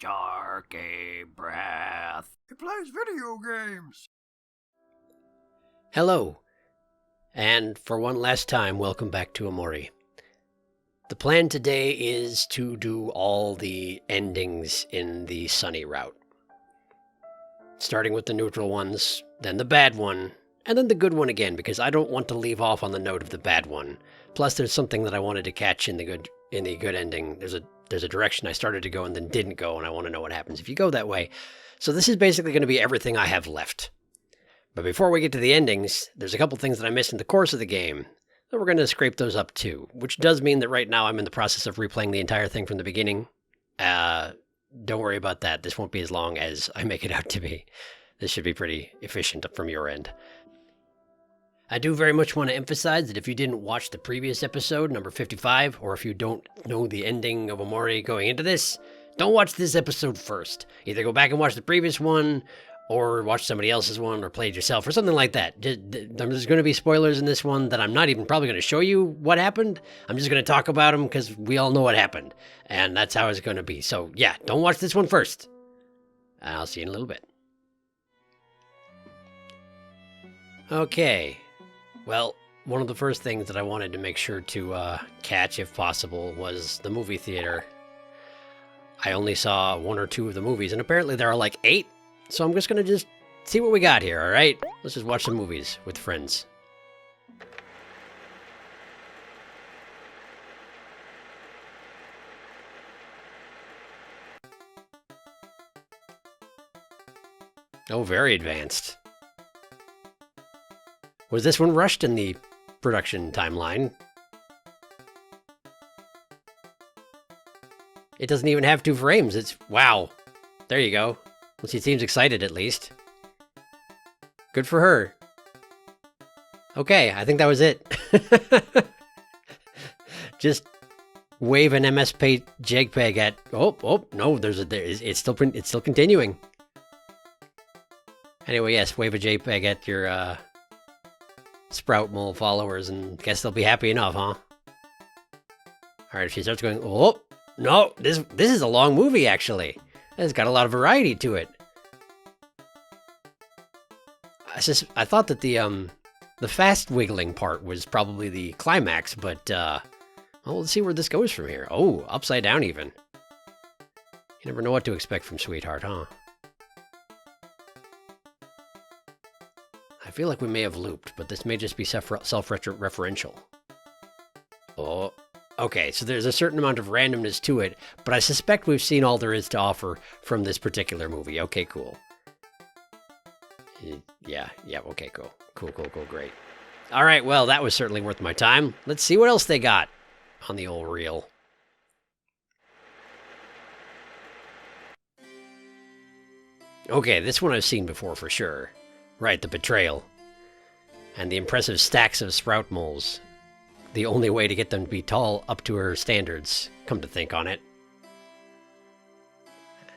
SharkyBreath. He plays video games. Hello, and for one last time, welcome back to Omori. The plan today is to do all the endings in the sunny route. Starting with the neutral ones, then the bad one, and then the good one again, because I don't want to leave off on the note of the bad one. Plus, there's something that I wanted to catch in the good ending. There's a direction I started to go and then didn't go, and I want to know what happens if you go that way. So this is basically going to be everything I have left. But before we get to the endings, there's a couple things that I missed in the course of the game that we're going to scrape those up too, which does mean that right now I'm in the process of replaying the entire thing from the beginning. Don't worry about that. This won't be as long as I make it out to be. This should be pretty efficient from your end. I do very much want to emphasize that if you didn't watch the previous episode, number 55, or if you don't know the ending of Omori going into this, don't watch this episode first. Either go back and watch the previous one, or watch somebody else's one, or play it yourself, or something like that. There's going to be spoilers in this one that I'm not even probably going to show you what happened. I'm just going to talk about them because we all know what happened. And that's how it's going to be. So yeah, don't watch this one first. And I'll see you in a little bit. Okay. Well, one of the first things that I wanted to make sure to catch, if possible, was the movie theater. I only saw one or two of the movies, and apparently there are like 8. So I'm just going to see what we got here, all right? Let's just watch some movies with friends. Oh, very advanced. Was this one rushed in the production timeline? It doesn't even have 2 frames. It's... wow. There you go. Well, she seems excited, at least. Good for her. Okay, I think that was it. Just wave an MSP JPEG at... Oh, no, it's still continuing. Anyway, yes, wave a JPEG at your Sprout Mole followers, and guess they'll be happy enough, huh? Alright, if she starts going, oh, no, this is a long movie, actually. It's got a lot of variety to it. I thought that the fast wiggling part was probably the climax, but well, let's see where this goes from here. Oh, upside down even. You never know what to expect from Sweetheart, huh? I feel like we may have looped, but this may just be self-referential. Oh, okay, so there's a certain amount of randomness to it, but I suspect we've seen all there is to offer from this particular movie. Okay, cool. Yeah, okay, cool. Cool, great. All right, well, that was certainly worth my time. Let's see what else they got on the old reel. Okay, this one I've seen before for sure. Right, the betrayal. And the impressive stacks of sprout moles. The only way to get them to be tall up to her standards, come to think on it.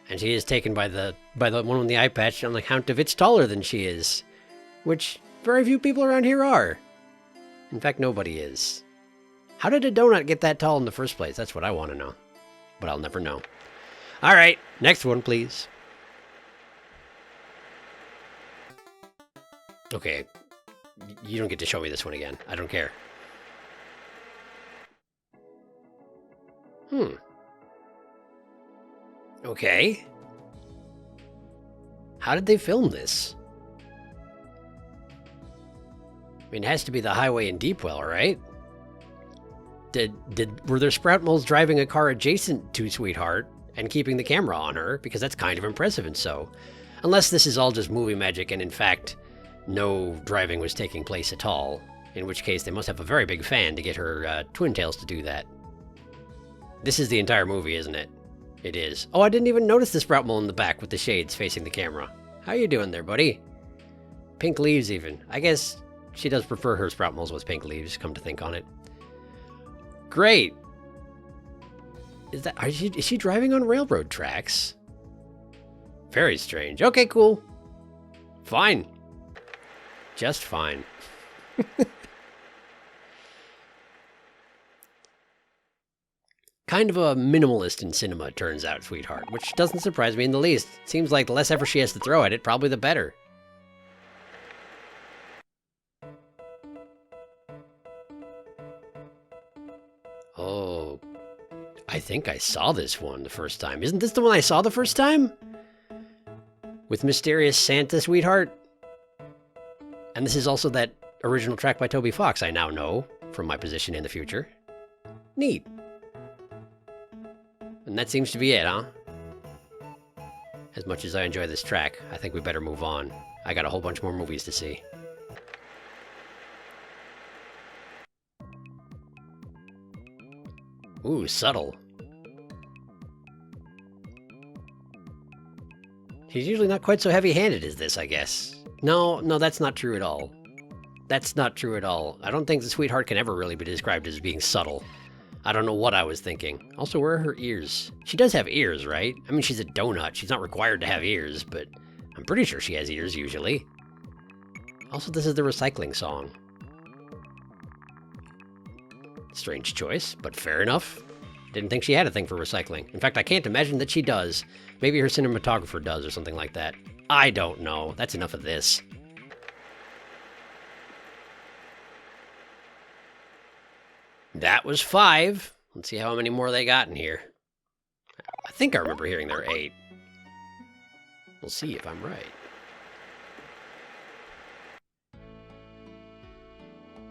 And she is taken by the one on the eye patch on account of it's taller than she is. Which very few people around here are. In fact, nobody is. How did a donut get that tall in the first place? That's what I want to know. But I'll never know. Alright, next one, please. Okay, you don't get to show me this one again. I don't care. Okay. How did they film this? I mean, it has to be the highway in Deepwell, right? Were there sprout moles driving a car adjacent to Sweetheart and keeping the camera on her? Because that's kind of impressive and so. Unless this is all just movie magic and in fact no driving was taking place at all. In which case they must have a very big fan to get her twin tails to do that. This is the entire movie, isn't it? It is. Oh, I didn't even notice the sprout mole in the back with the shades facing the camera. How you doing there, buddy? Pink leaves even. I guess she does prefer her sprout moles with pink leaves, come to think on it. Great. Is she driving on railroad tracks? Very strange. Okay, cool. Fine. Just fine. Kind of a minimalist in cinema, it turns out, Sweetheart, which doesn't surprise me in the least. Seems like the less effort she has to throw at it, probably the better. Oh, I think I saw this one the first time. Isn't this the one I saw the first time? With Mysterious Santa, Sweetheart? And this is also that original track by Toby Fox I now know from my position in the future. Neat. And that seems to be it, huh? As much as I enjoy this track, I think we better move on. I got a whole bunch more movies to see. Ooh, subtle. He's usually not quite so heavy-handed as this, I guess. No, that's not true at all. That's not true at all. I don't think the Sweetheart can ever really be described as being subtle. I don't know what I was thinking. Also, where are her ears? She does have ears, right? I mean, she's a donut. She's not required to have ears, but I'm pretty sure she has ears, usually. Also, this is the recycling song. Strange choice, but fair enough. Didn't think she had a thing for recycling. In fact, I can't imagine that she does. Maybe her cinematographer does or something like that. I don't know. That's enough of this. That was 5. Let's see how many more they got in here. I think I remember hearing there were 8. We'll see if I'm right.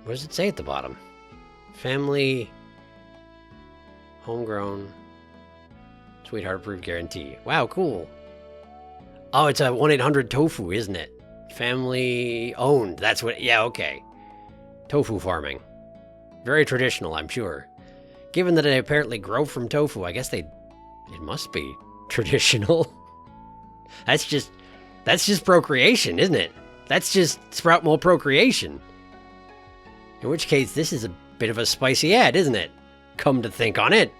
What does it say at the bottom? Family, homegrown, Sweetheart approved guarantee. Wow, cool. Oh, it's a 1-800-TOFU, isn't it? Family owned. That's what, yeah, okay. Tofu farming. Very traditional, I'm sure. Given that they apparently grow from tofu, I guess it must be traditional. That's just procreation, isn't it? That's just sprout mold procreation. In which case, this is a bit of a spicy ad, isn't it? Come to think on it.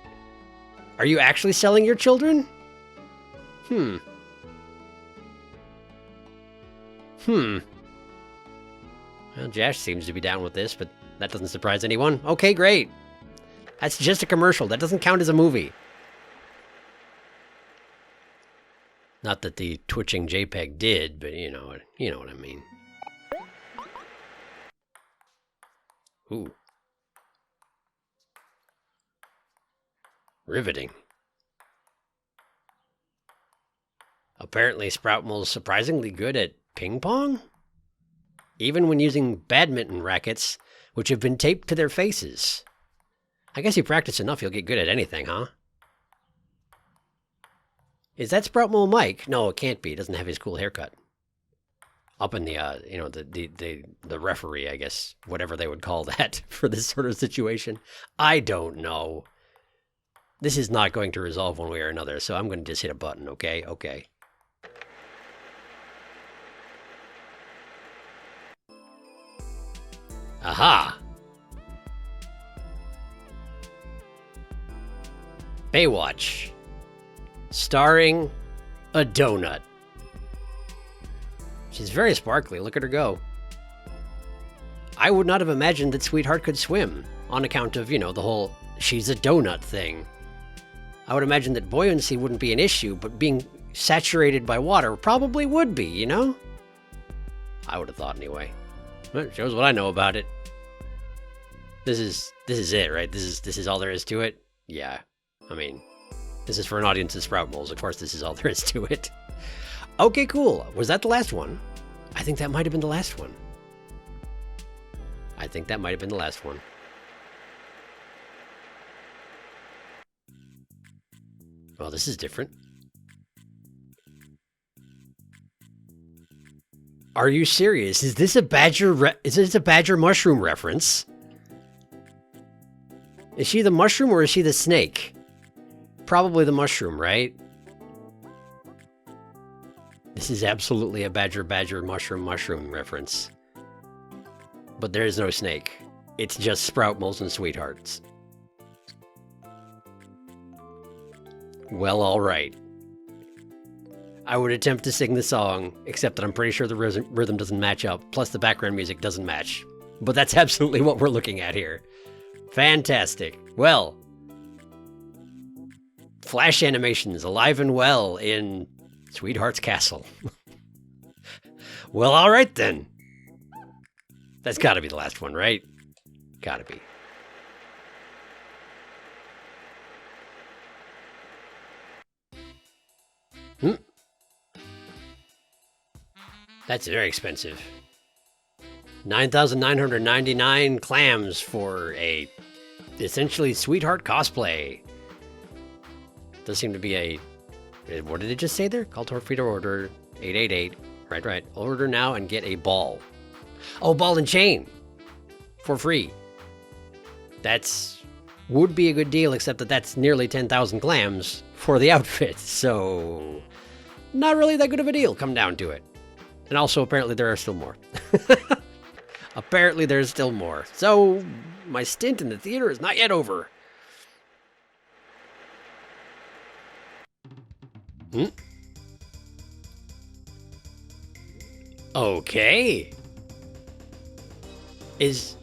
Are you actually selling your children? Well, Josh seems to be down with this, but that doesn't surprise anyone. Okay, great. That's just a commercial. That doesn't count as a movie. Not that the twitching JPEG did, but you know what I mean. Ooh. Riveting. Apparently, Sprout Mole's surprisingly good at ping pong? Even when using badminton rackets, which have been taped to their faces. I guess you practice enough, you'll get good at anything, huh? Is that Sprout Mole Mike? No, it can't be. It doesn't have his cool haircut. Up in the, the referee, I guess, whatever they would call that for this sort of situation. I don't know. This is not going to resolve one way or another, so I'm going to just hit a button, okay? Okay. Aha! Baywatch. Starring a donut. She's very sparkly. Look at her go. I would not have imagined that Sweetheart could swim on account of, the whole she's a donut thing. I would imagine that buoyancy wouldn't be an issue, but being saturated by water probably would be, I would have thought anyway. Well, it shows what I know about it. This is it, right? This is all there is to it? Yeah. I mean, this is for an audience of Sprout Moles. Of course, this is all there is to it. Okay, cool. Was that the last one? I think that might have been the last one. Well, this is different. Are you serious? Is this a badger mushroom reference? Is she the mushroom or is she the snake? Probably the mushroom, right? This is absolutely a badger mushroom reference. But there is no snake. It's just Sprout Moles and Sweethearts. Well, all right. I would attempt to sing the song, except that I'm pretty sure the rhythm doesn't match up, plus the background music doesn't match. But that's absolutely what we're looking at here. Fantastic. Well, flash animations alive and well in Sweetheart's Castle. Well, all right then. That's got to be the last one, right? Got to be. That's very expensive. 9,999 clams for a essentially Sweetheart cosplay. Does seem to be a... What did it just say there? Call Torpedo Order 888. Right. Order now and get a ball. Oh, ball and chain. For free. That's... would be a good deal, except that that's nearly 10,000 clams for the outfit. So... not really that good of a deal, come down to it. And also, apparently, there are still more. Apparently, there's still more. So, my stint in the theater is not yet over. Okay. Is...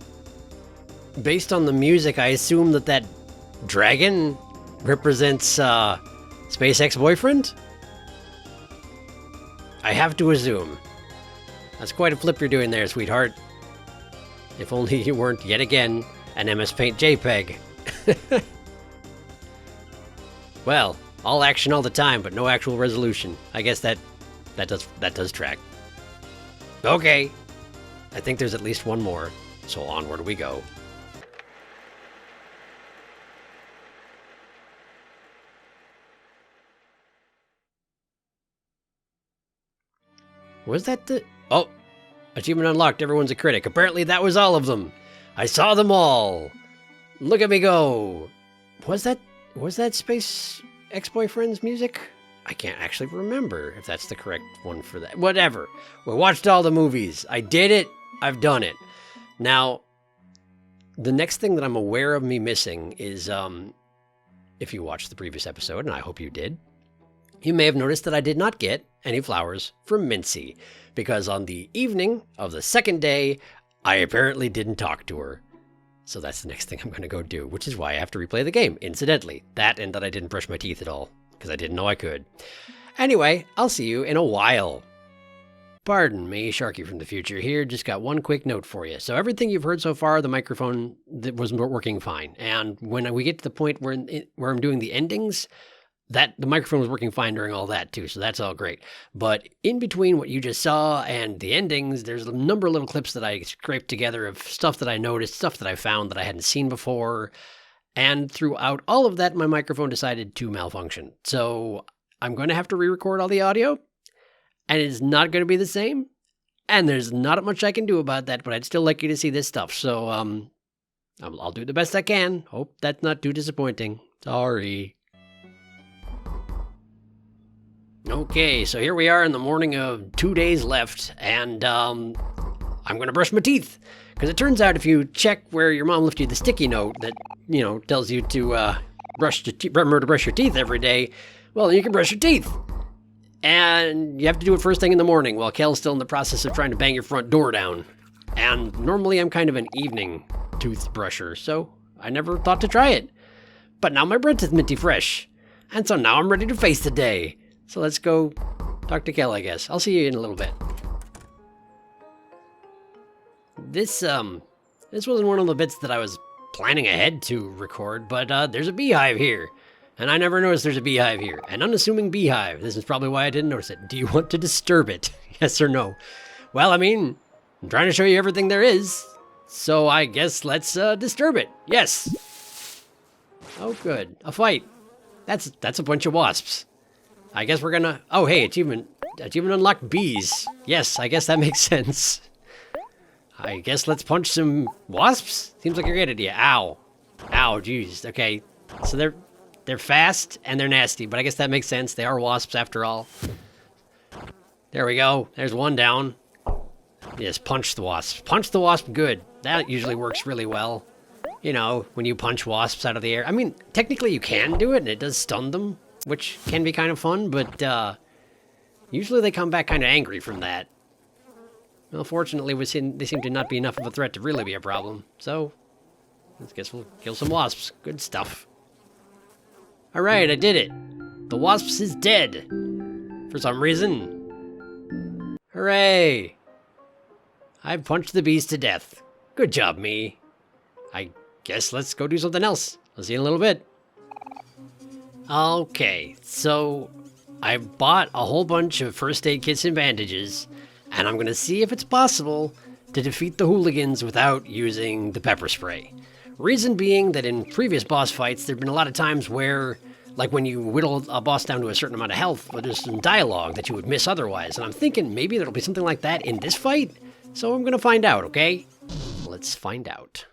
based on the music, I assume that dragon represents, Space Ex-Boyfriend? I have to assume. That's quite a flip you're doing there, sweetheart. If only you weren't, yet again, an MS Paint JPEG. Well, all action all the time, but no actual resolution. I guess that does track. Okay. I think there's at least one more, so onward we go. Was that the... Oh! Achievement unlocked, everyone's a critic. Apparently that was all of them. I saw them all! Look at me go! Was that Space Ex-Boyfriend's music? I can't actually remember if that's the correct one for that. Whatever. We watched all the movies. I did it. I've done it. Now, the next thing that I'm aware of me missing is, if you watched the previous episode, and I hope you did, you may have noticed that I did not get any flowers from Mincy, because on the evening of the second day, I apparently didn't talk to her. So that's the next thing I'm going to go do, which is why I have to replay the game, incidentally. That and that I didn't brush my teeth at all, because I didn't know I could. Anyway, I'll see you in a while. Pardon me, Sharky from the future here. Just got one quick note for you. So everything you've heard so far, the microphone was working fine. And when we get to the point where I'm doing the endings, the microphone was working fine during all that too, so that's all great. But in between what you just saw and the endings, there's a number of little clips that I scraped together of stuff that I noticed, stuff that I found that I hadn't seen before. And throughout all of that, my microphone decided to malfunction. So I'm going to have to re-record all the audio, and it's not going to be the same. And there's not much I can do about that, but I'd still like you to see this stuff. So I'll do the best I can. Hope that's not too disappointing. Sorry. Okay, so here we are in the morning of 2 days left, and I'm going to brush my teeth. Because it turns out if you check where your mom left you the sticky note that, tells you to remember to brush your teeth every day, well, you can brush your teeth. And you have to do it first thing in the morning while Kel's still in the process of trying to bang your front door down. And normally I'm kind of an evening toothbrusher, so I never thought to try it. But now my breath is minty fresh, and so now I'm ready to face the day. So let's go talk to Kel, I guess. I'll see you in a little bit. This wasn't one of the bits that I was planning ahead to record, but there's a beehive here. And I never noticed there's a beehive here. An unassuming beehive. This is probably why I didn't notice it. Do you want to disturb it? Yes or no? Well, I mean, I'm trying to show you everything there is. So I guess let's disturb it. Yes. Oh, good. A fight. That's a bunch of wasps. I guess we're gonna... Oh, hey, achievement unlocked bees. Yes, I guess that makes sense. I guess let's punch some wasps? Seems like a great idea. Ow. Ow, jeez. Okay, so they're fast and they're nasty, but I guess that makes sense. They are wasps after all. There we go. There's one down. Yes, punch the wasp. Punch the wasp good. That usually works really well. When you punch wasps out of the air. I mean, technically you can do it and it does stun them, which can be kind of fun, but usually they come back kind of angry from that. Well, fortunately, they seem to not be enough of a threat to really be a problem, so I guess we'll kill some wasps. Good stuff. Alright, I did it. The wasp is dead. For some reason. Hooray! I punched the bees to death. Good job, me. I guess let's go do something else. I'll see you in a little bit. Okay, so I bought a whole bunch of first aid kits and bandages, and I'm gonna see if it's possible to defeat the hooligans without using the pepper spray. Reason being that in previous boss fights, there've been a lot of times where, like when you whittle a boss down to a certain amount of health, but there's some dialogue that you would miss otherwise, and I'm thinking maybe there'll be something like that in this fight, so I'm gonna find out, okay? Let's find out.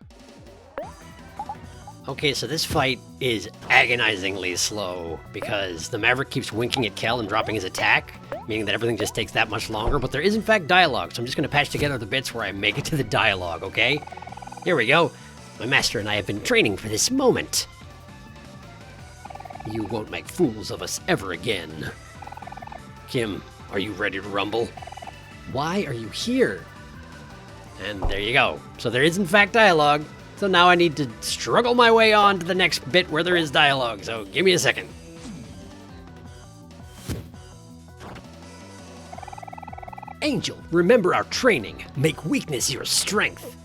Okay, so this fight is agonizingly slow because the Maverick keeps winking at Kel and dropping his attack, meaning that everything just takes that much longer, but there is in fact dialogue, so I'm just going to patch together the bits where I make it to the dialogue, okay? Here we go. My master and I have been training for this moment. You won't make fools of us ever again. Kim, are you ready to rumble? Why are you here? And there you go. So there is in fact dialogue. So now I need to struggle my way on to the next bit where there is dialogue, so give me a second. Angel, remember our training. Make weakness your strength.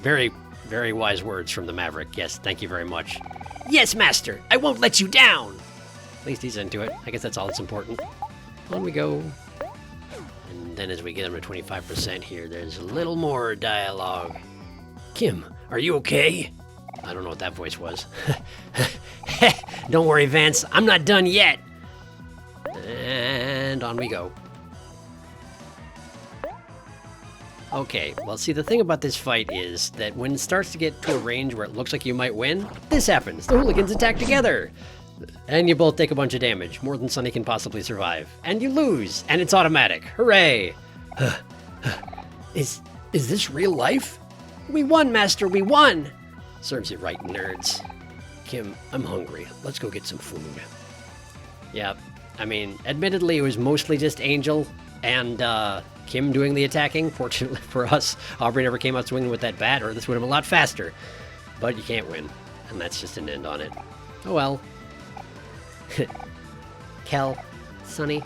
Very, very wise words from the Maverick. Yes, thank you very much. Yes, Master, I won't let you down. At least he's into it. I guess that's all that's important. On we go. And then as we get him to 25% here, there's a little more dialogue. Kim, are you okay? I don't know what that voice was. Don't worry, Vance. I'm not done yet. And on we go. Okay, well, see, the thing about this fight is that when it starts to get to a range where it looks like you might win, this happens. The hooligans attack together. And you both take a bunch of damage, more than Sonny can possibly survive. And you lose, and it's automatic. Hooray! Is this real life? We won, Master, we won! Serves you right, nerds. Kim, I'm hungry. Let's go get some food. Yeah, I mean, admittedly, it was mostly just Angel and Kim doing the attacking. Fortunately for us, Aubrey never came out swinging with that bat, or this would have been a lot faster. But you can't win, and that's just an end on it. Oh well. Kel, Sonny,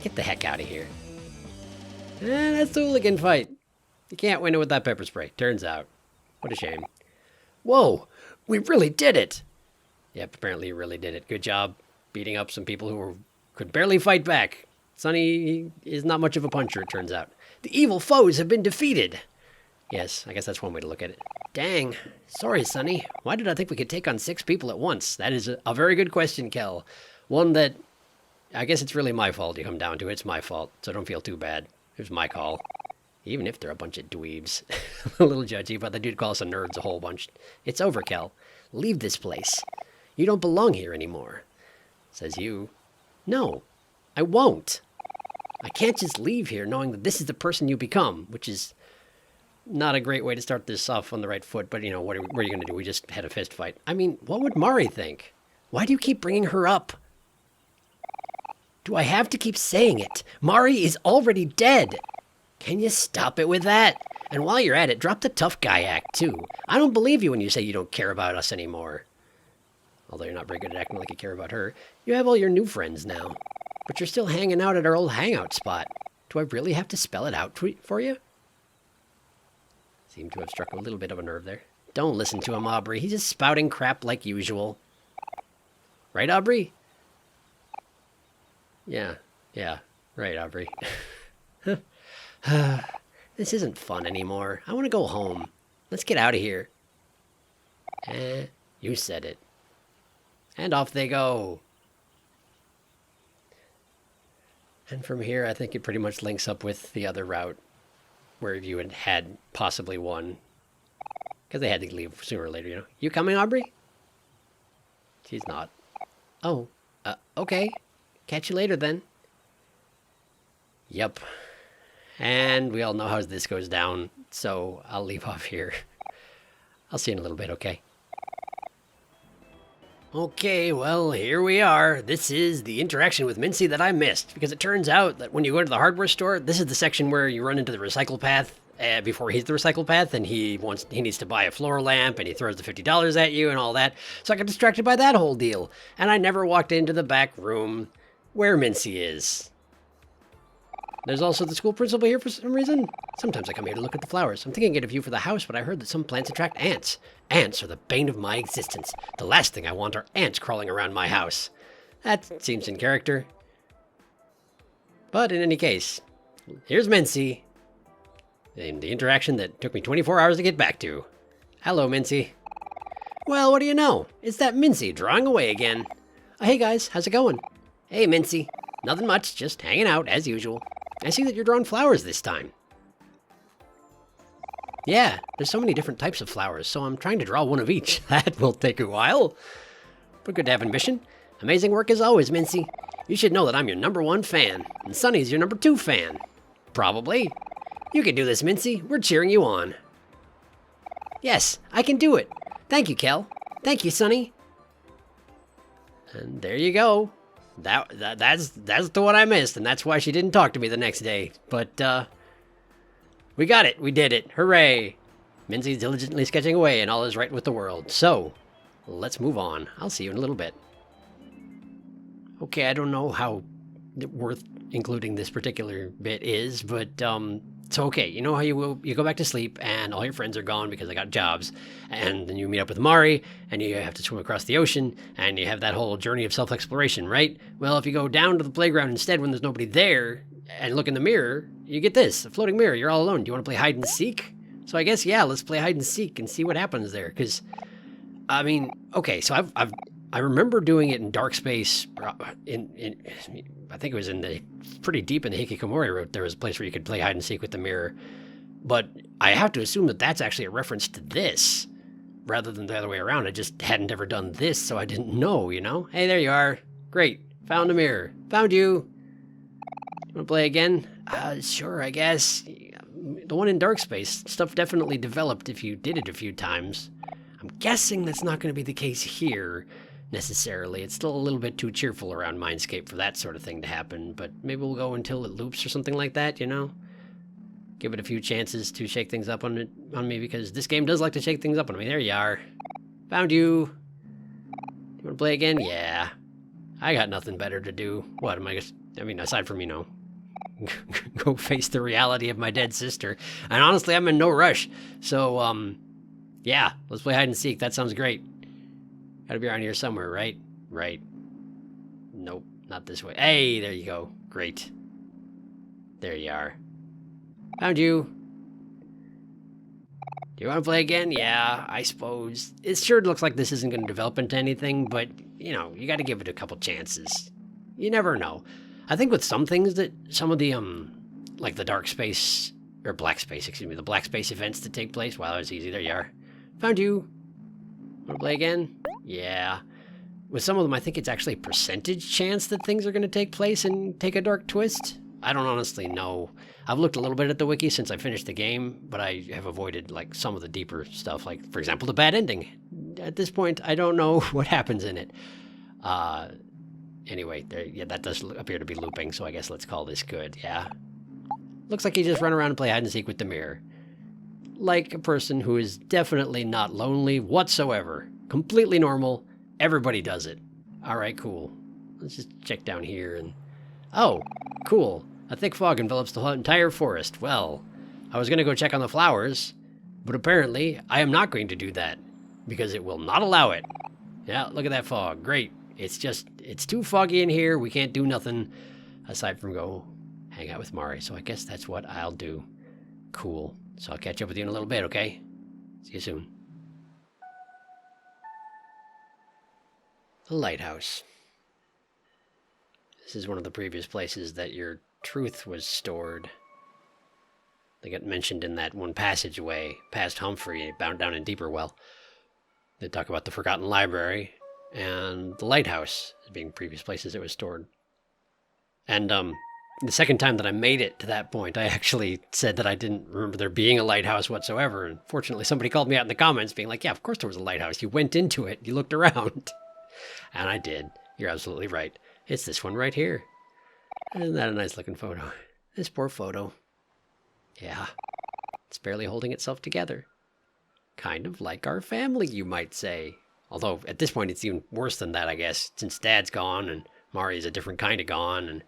get the heck out of here. That's the hooligan fight. You can't win it with that pepper spray, turns out. What a shame. Whoa, we really did it! Yep, apparently you really did it. Good job beating up some people who could barely fight back. Sonny is not much of a puncher, it turns out. The evil foes have been defeated! Yes, I guess that's one way to look at it. Dang. Sorry, Sonny. Why did I think we could take on 6 people at once? That is a very good question, Kel. One that, I guess it's really my fault you come down to. It's my fault, so don't feel too bad. It was my call. Even if they're a bunch of dweebs. A little judgy, but they do call us a nerds a whole bunch. It's over, Kel. Leave this place. You don't belong here anymore. Says you. No, I won't. I can't just leave here knowing that this is the person you become, which is not a great way to start this off on the right foot, but, you know, what are you going to do? We just had a fist fight. I mean, what would Mari think? Why do you keep bringing her up? Do I have to keep saying it? Mari is already dead. Can you stop it with that? And while you're at it, drop the tough guy act, too. I don't believe you when you say you don't care about us anymore. Although you're not very good at acting like you care about her. You have all your new friends now. But you're still hanging out at our old hangout spot. Do I really have to spell it out for you? Seem to have struck a little bit of a nerve there. Don't listen to him, Aubrey. He's just spouting crap like usual. Right, Aubrey? Yeah. Right, Aubrey. This isn't fun anymore. I want to go home. Let's get out of here. You said it. And off they go. And from here, I think it pretty much links up with the other route where you had possibly won. Because they had to leave sooner or later, you know. You coming, Aubrey? She's not. Oh, okay. Catch you later, then. Yep. And we all know how this goes down, so I'll leave off here. I'll see you in a little bit, okay? Okay, well, here we are. This is the interaction with Mincy that I missed, because it turns out that when you go to the hardware store, this is the section where you run into the recycle path, before he hits the recycle path, and he needs to buy a floor lamp, and he throws the $50 at you and all that. So I got distracted by that whole deal, and I never walked into the back room where Mincy is. There's also the school principal here for some reason. Sometimes I come here to look at the flowers. I'm thinking of getting a view for the house, but I heard that some plants attract ants. Ants are the bane of my existence. The last thing I want are ants crawling around my house. That seems in character. But in any case, here's Mincy. And the interaction that took me 24 hours to get back to. Hello, Mincy. Well, what do you know? It's that Mincy drawing away again. Hey guys, how's it going? Hey, Mincy. Nothing much, just hanging out as usual. I see that you're drawing flowers this time. Yeah, there's so many different types of flowers, so I'm trying to draw one of each. That will take a while. But good to have ambition. Amazing work as always, Mincy. You should know that I'm your #1 fan, and Sunny's your #2 fan. Probably. You can do this, Mincy. We're cheering you on. Yes, I can do it. Thank you, Kel. Thank you, Sunny. And there you go. That's the one I missed, and that's why she didn't talk to me the next day. But, we got it. We did it. Hooray. Mincy's diligently sketching away, and all is right with the world. So, let's move on. I'll see you in a little bit. Okay, I don't know how worth including this particular bit is, but, so okay, you know how you go back to sleep and all your friends are gone because they got jobs, and then you meet up with Omori and you have to swim across the ocean and you have that whole journey of self-exploration, right? Well, if you go down to the playground instead when there's nobody there and look in the mirror, you get this, a floating mirror. You're all alone. Do you want to play hide and seek? So I guess, yeah, let's play hide and seek and see what happens there. Because, I mean, okay, so I remember doing it in Dark Space. I think it was pretty deep in the Hikikomori route. There was a place where you could play hide and seek with the mirror. But I have to assume that that's actually a reference to this, rather than the other way around. I just hadn't ever done this, so I didn't know, you know? Hey, there you are. Great. Found a mirror. Found you. You want to play again? Sure, I guess. The one in Dark Space, stuff definitely developed if you did it a few times. I'm guessing that's not going to be the case here, necessarily. It's still a little bit too cheerful around Mindscape for that sort of thing to happen, but maybe we'll go until it loops or something like that, you know? Give it a few chances to shake things up on me, because this game does like to shake things up on me. There you are. Found you. You want to play again? Yeah. I got nothing better to do. What am I mean, aside from, you know, go face the reality of my dead sister. And honestly, I'm in no rush. So, yeah, let's play hide and seek. That sounds great. Gotta be around here somewhere, right? Right. Nope, not this way. Hey, there you go. Great. There you are. Found you. Do you want to play again? Yeah, I suppose. It sure looks like this isn't going to develop into anything, but, you know, you got to give it a couple chances. You never know. I think with some things that some of the, like the Dark Space, or Black Space, excuse me, the Black Space events that take place, wow, that was easy. There you are. Found you. Want to play again? Yeah. With some of them, I think it's actually a percentage chance that things are going to take place and take a dark twist. I don't honestly know. I've looked a little bit at the wiki since I finished the game, but I have avoided, like, some of the deeper stuff, like, for example, the bad ending. At this point, I don't know what happens in it. Anyway, yeah, that does appear to be looping, so I guess let's call this good, yeah? Looks like you just run around and play hide and seek with the mirror. Like a person who is definitely not lonely whatsoever. Completely normal. Everybody does it. Alright, cool. Let's just check down here and... Oh, cool. A thick fog envelops the entire forest. Well, I was going to go check on the flowers, but apparently I am not going to do that, because it will not allow it. Yeah, look at that fog. Great. It's too foggy in here. We can't do nothing aside from go hang out with Mari. So I guess that's what I'll do. Cool. So I'll catch up with you in a little bit, okay? See you soon. The lighthouse. This is one of the previous places that your truth was stored. They get mentioned in that one passageway past Humphrey, bound down in Deeper Well. They talk about the Forgotten Library and the lighthouse as being previous places it was stored. And the second time that I made it to that point, I actually said that I didn't remember there being a lighthouse whatsoever. And fortunately, somebody called me out in the comments being like, yeah, of course there was a lighthouse. You went into it. You looked around. And I did. You're absolutely right. It's this one right here. Isn't that a nice looking photo? This poor photo. Yeah. It's barely holding itself together. Kind of like our family, you might say. Although, at this point, it's even worse than that, I guess, since Dad's gone, and Mari's a different kind of gone, and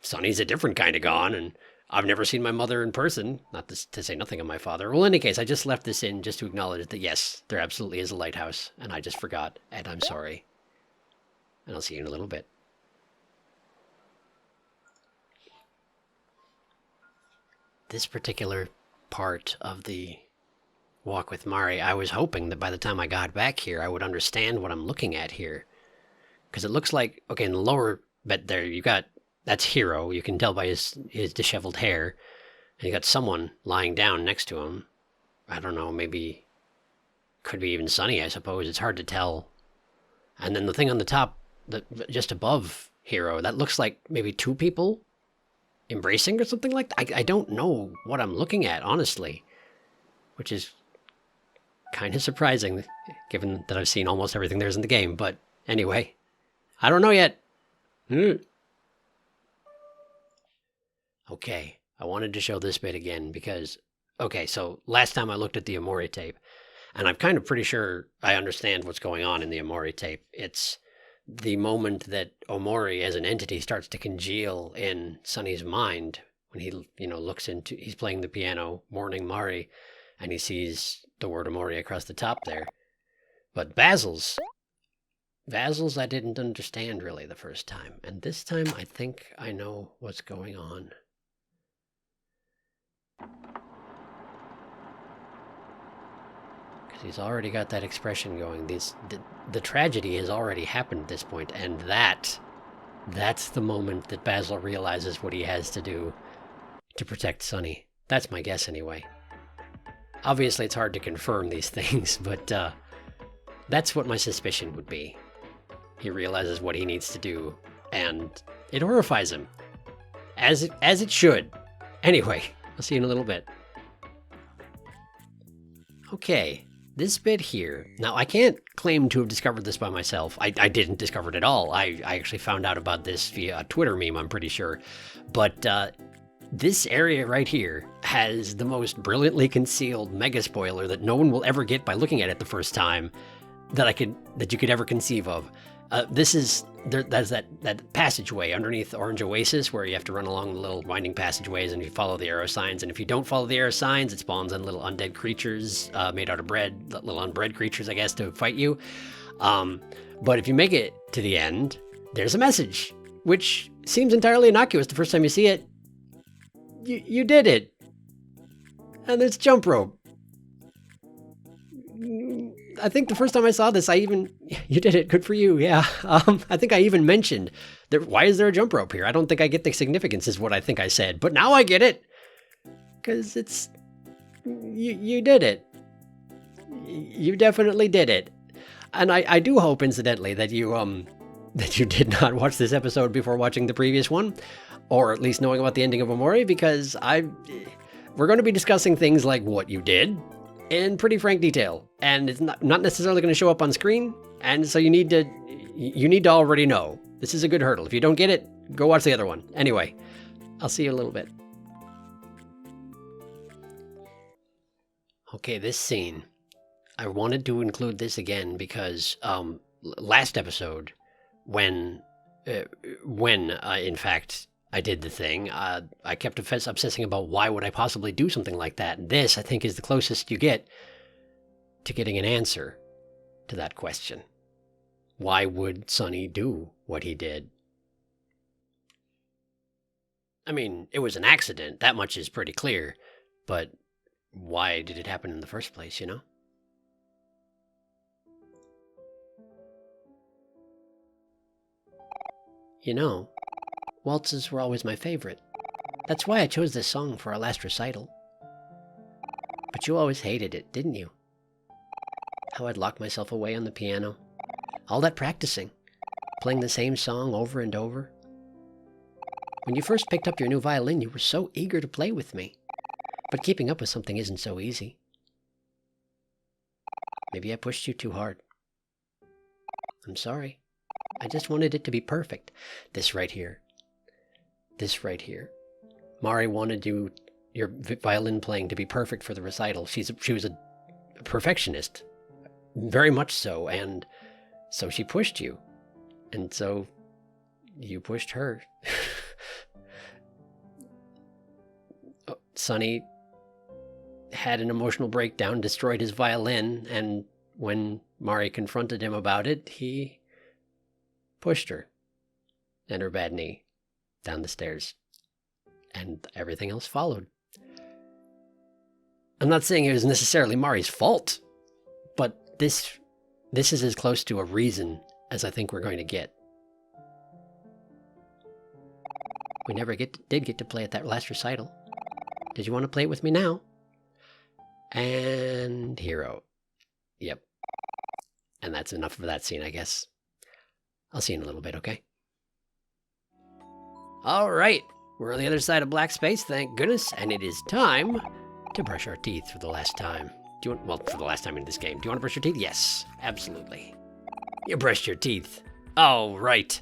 Sonny's a different kind of gone, and I've never seen my mother in person, not to say nothing of my father. Well, in any case, I just left this in just to acknowledge that, yes, there absolutely is a lighthouse, and I just forgot, and I'm sorry. And I'll see you in a little bit. This particular part of the walk with Mari, I was hoping that by the time I got back here, I would understand what I'm looking at here. Because it looks like, okay, in the lower bit there, you got, that's Hero. You can tell by his disheveled hair. And you got someone lying down next to him. I don't know, maybe, could be even Sonny, I suppose. It's hard to tell. And then the thing on the top, just above Hero, that looks like maybe two people embracing or something like that. I don't know what I'm looking at, honestly. Which is kind of surprising, given that I've seen almost everything there is in the game. But anyway, I don't know yet. Okay, I wanted to show this bit again because, okay, so last time I looked at the Omori tape, and I'm kind of pretty sure I understand what's going on in the Omori tape. It's the moment that Omori as an entity starts to congeal in Sonny's mind when he, looks into, he's playing the piano, mourning Mari, and he sees the word Omori across the top there. But Basil's I didn't understand really the first time. And this time I think I know what's going on. Because he's already got that expression going. The tragedy has already happened at this point, and that's the moment that Basil realizes what he has to do to protect Sonny. That's my guess anyway. Obviously, it's hard to confirm these things, but that's what my suspicion would be. He realizes what he needs to do, and it horrifies him. As it should. Anyway, I'll see you in a little bit. Okay, this bit here. Now, I can't claim to have discovered this by myself. I didn't discover it at all. I actually found out about this via a Twitter meme, I'm pretty sure. But this area right here has the most brilliantly concealed mega spoiler that no one will ever get by looking at it the first time that you could ever conceive of. There's that passageway underneath Orange Oasis where you have to run along the little winding passageways and you follow the arrow signs. And if you don't follow the arrow signs, it spawns on little undead creatures made out of bread, little unbred creatures, I guess, to fight you. But if you make it to the end, there's a message, which seems entirely innocuous the first time you see it. You did it. And there's jump rope. I think the first time I saw this, you did it. Good for you. Yeah. I think I even mentioned that. Why is there a jump rope here? I don't think I get the significance is what I think I said, but now I get it. Cause you did it. You definitely did it. And I do hope, incidentally, that you did not watch this episode before watching the previous one, or at least knowing about the ending of Omori, because we're going to be discussing things like what you did in pretty frank detail, and it's not necessarily going to show up on screen, and so you need to already know. This is a good hurdle. If you don't get it, go watch the other one. Anyway, I'll see you in a little bit. Okay, this scene. I wanted to include this again because last episode, when in fact I did the thing, I kept obsessing about why would I possibly do something like that. And this, I think, is the closest you get to getting an answer to that question. Why would Sonny do what he did? I mean, it was an accident. That much is pretty clear. But why did it happen in the first place, you know? You know, waltzes were always my favorite. That's why I chose this song for our last recital. But you always hated it, didn't you? How I'd lock myself away on the piano. All that practicing, playing the same song over and over. When you first picked up your new violin, you were so eager to play with me. But keeping up with something isn't so easy. Maybe I pushed you too hard. I'm sorry. I just wanted it to be perfect. This right here. Mari wanted you your violin playing to be perfect for the recital. She was a perfectionist, very much so, and so she pushed you, and so you pushed her. Sonny had an emotional breakdown, destroyed his violin, and when Mari confronted him about it, he pushed her and her bad knee down the stairs, and everything else followed. I'm not saying it was necessarily Mari's fault, but this is as close to a reason as I think we're going to get. We never did get to play at that last recital. Did you want to play it with me now? And hero. Yep. And that's enough of that scene, I guess. I'll see you in a little bit, okay? All right. We're on the other side of black space, thank goodness, and it is time to brush our teeth for the last time. For the last time in this game. Do you want to brush your teeth? Yes, absolutely. You brushed your teeth. Oh, right.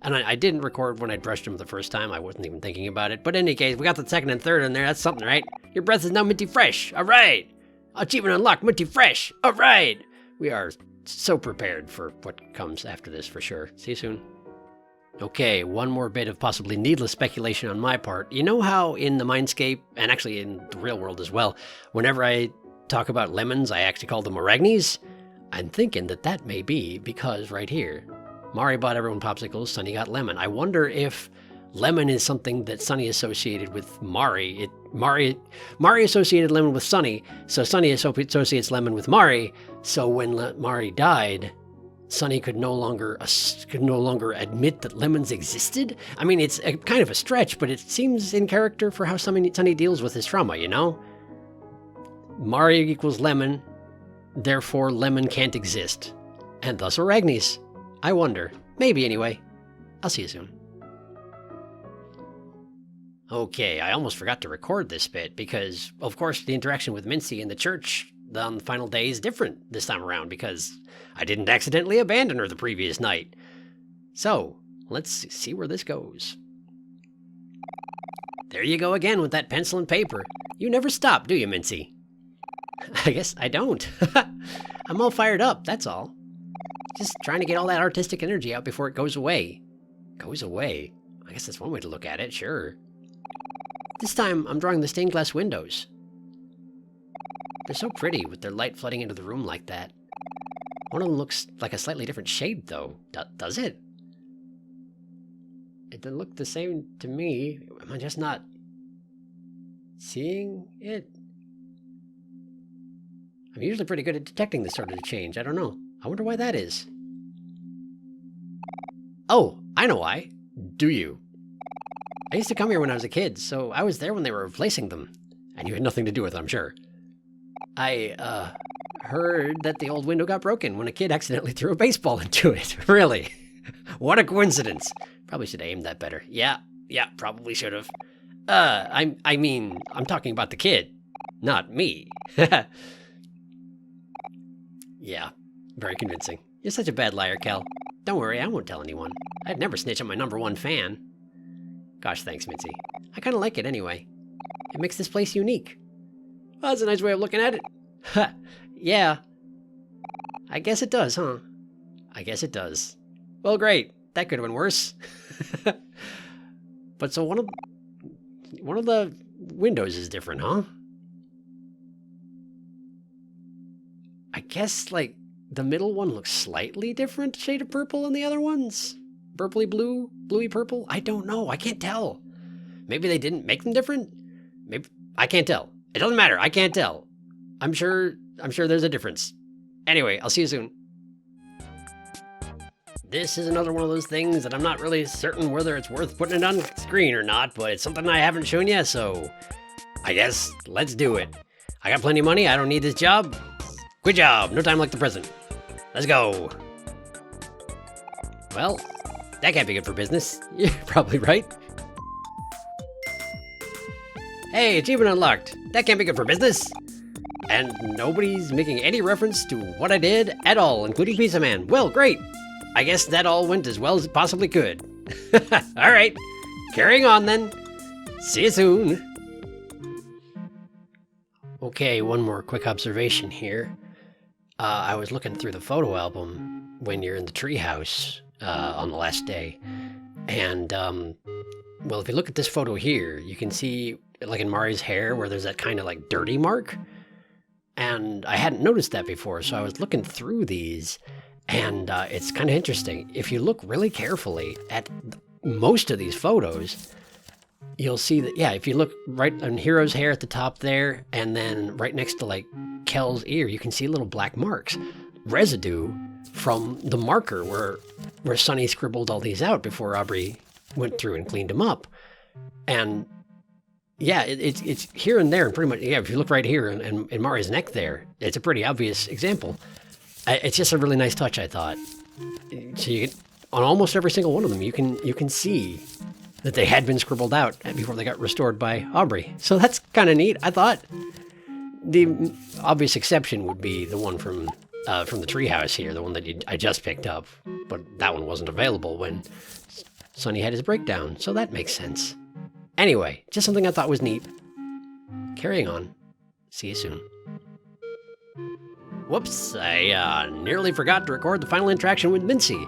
And I didn't record when I brushed them the first time. I wasn't even thinking about it. But in any case, we got the second and third in there. That's something, right? Your breath is now minty fresh. All right. Achievement unlocked, minty fresh. All right. We are so prepared for what comes after this for sure. See you soon. Okay, one more bit of possibly needless speculation on my part. You know how in the Mindscape, and actually in the real world as well, whenever I talk about lemons, I actually call them Oragnes? I'm thinking that may be because right here, Mari bought everyone popsicles, Sonny got lemon. I wonder if lemon is something that Sonny associated with Mari. Mari associated lemon with Sonny, so Sonny associates lemon with Mari. So when Mari died, Sonny could no longer admit that lemons existed. I mean, it's kind of a stretch, but it seems in character for how Sonny deals with his trauma. You know, Mari equals lemon, therefore lemon can't exist, and thus Oragnes. I wonder. Maybe anyway. I'll see you soon. Okay, I almost forgot to record this bit because, of course, the interaction with Mincy in the church on the final day is different this time around because I didn't accidentally abandon her the previous night. So, let's see where this goes. There you go again with that pencil and paper. You never stop, do you, Mincy? I guess I don't. I'm all fired up, that's all. Just trying to get all that artistic energy out before it goes away. Goes away? I guess that's one way to look at it, sure. This time, I'm drawing the stained glass windows. They're so pretty with their light flooding into the room like that. One of them looks like a slightly different shade, though. Does it? It doesn't look the same to me. Am I just not seeing it? I'm usually pretty good at detecting this sort of change. I don't know. I wonder why that is. Oh, I know why. Do you? I used to come here when I was a kid, so I was there when they were replacing them. And you had nothing to do with it, I'm sure. I, heard that the old window got broken when a kid accidentally threw a baseball into it. Really? What a coincidence. Probably should have aimed that better. Yeah, probably should have. I mean, I'm talking about the kid, not me. Yeah, very convincing. You're such a bad liar, Kel. Don't worry, I won't tell anyone. I'd never snitch on my #1 fan. Gosh, thanks, Mincy. I kind of like it anyway. It makes this place unique. Well, that's a nice way of looking at it. Ha, yeah. I guess it does, huh? I guess it does. Well, great. That could have been worse. But so one of the windows is different, huh? I guess, like, the middle one looks slightly different shade of purple than the other ones. Purpley blue, bluey purple. I don't know. I can't tell. Maybe they didn't make them different. Maybe I can't tell. It doesn't matter. I can't tell. I'm sure there's a difference. Anyway, I'll see you soon. This is another one of those things that I'm not really certain whether it's worth putting it on screen or not, but it's something I haven't shown yet, so I guess let's do it. I got plenty of money. I don't need this job. Good job. No time like the present. Let's go. Well, that can't be good for business. You're probably right. Hey, achievement unlocked. That can't be good for business. And nobody's making any reference to what I did at all, including Pizza Man. Well, great. I guess that all went as well as it possibly could. All right. Carrying on then. See you soon. Okay, one more quick observation here. I was looking through the photo album when you're in the treehouse on the last day. And, well, if you look at this photo here, you can see, like in Mari's hair, where there's that kind of like dirty mark. And I hadn't noticed that before, so I was looking through these, and it's kind of interesting. If you look really carefully at most of these photos, you'll see that, yeah, if you look right on Hero's hair at the top there, and then right next to like Kel's ear, you can see little black marks, residue from the marker where Sunny scribbled all these out before Aubrey went through and cleaned them up. And yeah, it's here and there, and pretty much, yeah, if you look right here and in Mari's neck there, it's a pretty obvious example. It's just a really nice touch, I thought. So you get, on almost every single one of them, you can see that they had been scribbled out before they got restored by Aubrey. So that's kind of neat, I thought. The obvious exception would be the one from the treehouse here, the one that I just picked up, but that one wasn't available when Sunny had his breakdown, so that makes sense. Anyway, just something I thought was neat. Carrying on. See you soon. Whoops, I nearly forgot to record the final interaction with Mincy,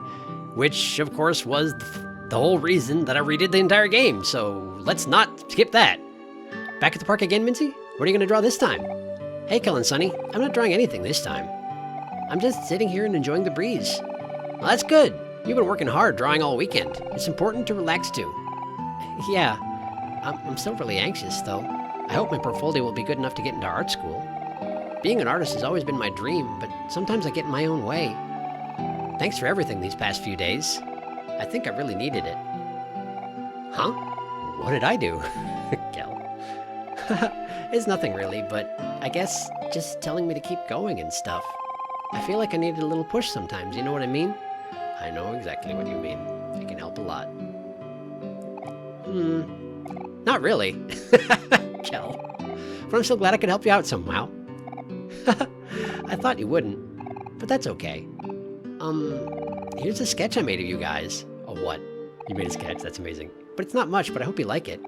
which, of course, was the whole reason that I redid the entire game, so let's not skip that. Back at the park again, Mincy? What are you going to draw this time? Hey, Kel and Sunny, I'm not drawing anything this time. I'm just sitting here and enjoying the breeze. Well, that's good. You've been working hard drawing all weekend. It's important to relax too. Yeah, I'm still really anxious, though. I hope my portfolio will be good enough to get into art school. Being an artist has always been my dream, but sometimes I get in my own way. Thanks for everything these past few days. I think I really needed it. Huh? What did I do? Kel. It's nothing really, but I guess just telling me to keep going and stuff. I feel like I needed a little push sometimes, you know what I mean? I know exactly what you mean. It can help a lot. Not really. Kel. But I'm so glad I could help you out somehow. I thought you wouldn't, but that's okay. Here's a sketch I made of you guys. Oh, what? You made a sketch? That's amazing. But it's not much, but I hope you like it.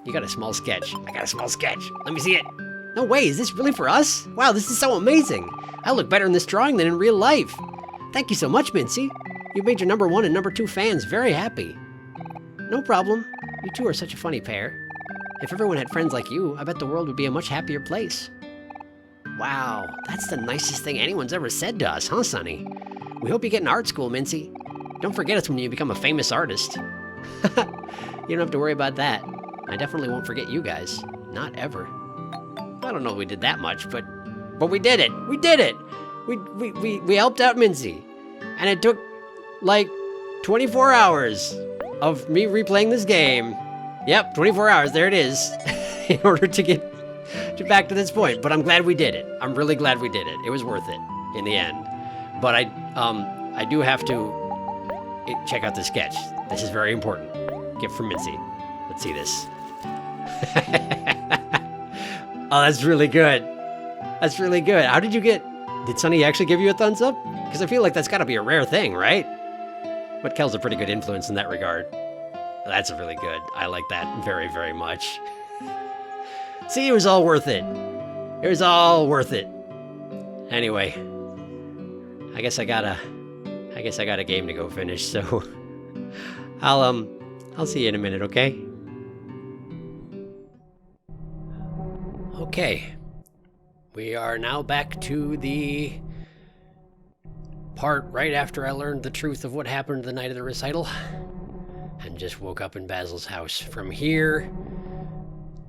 You got a small sketch. I got a small sketch. Let me see it. No way, is this really for us? Wow, this is so amazing. I look better in this drawing than in real life. Thank you so much, Mincy. You made your number 1 and number 2 fans very happy. No problem. You two are such a funny pair. If everyone had friends like you, I bet the world would be a much happier place. Wow, that's the nicest thing anyone's ever said to us, huh, Sunny? We hope you get in art school, Mincy. Don't forget us when you become a famous artist. You don't have to worry about that. I definitely won't forget you guys. Not ever. I don't know if we did that much, but we did it. We did it. We helped out Mincy. And it took like 24 hours of me replaying this game. Yep, 24 hours, there it is. In order to get back to this point, but I'm glad we did it. I'm really glad we did it. It was worth it in the end. But I do have to check out the sketch. This is very important. Gift from Mincy. Let's see this. Oh, that's really good. That's really good. How did you get... Did Sunny actually give you a thumbs up? Because I feel like that's got to be a rare thing, right? But Kel's a pretty good influence in that regard. That's really good. I like that very, very much. See, it was all worth it. It was all worth it. Anyway, I guess I got a game to go finish, so I'll see you in a minute, okay? Okay. We are now back to the part right after I learned the truth of what happened the night of the recital and just woke up in Basil's house. From here,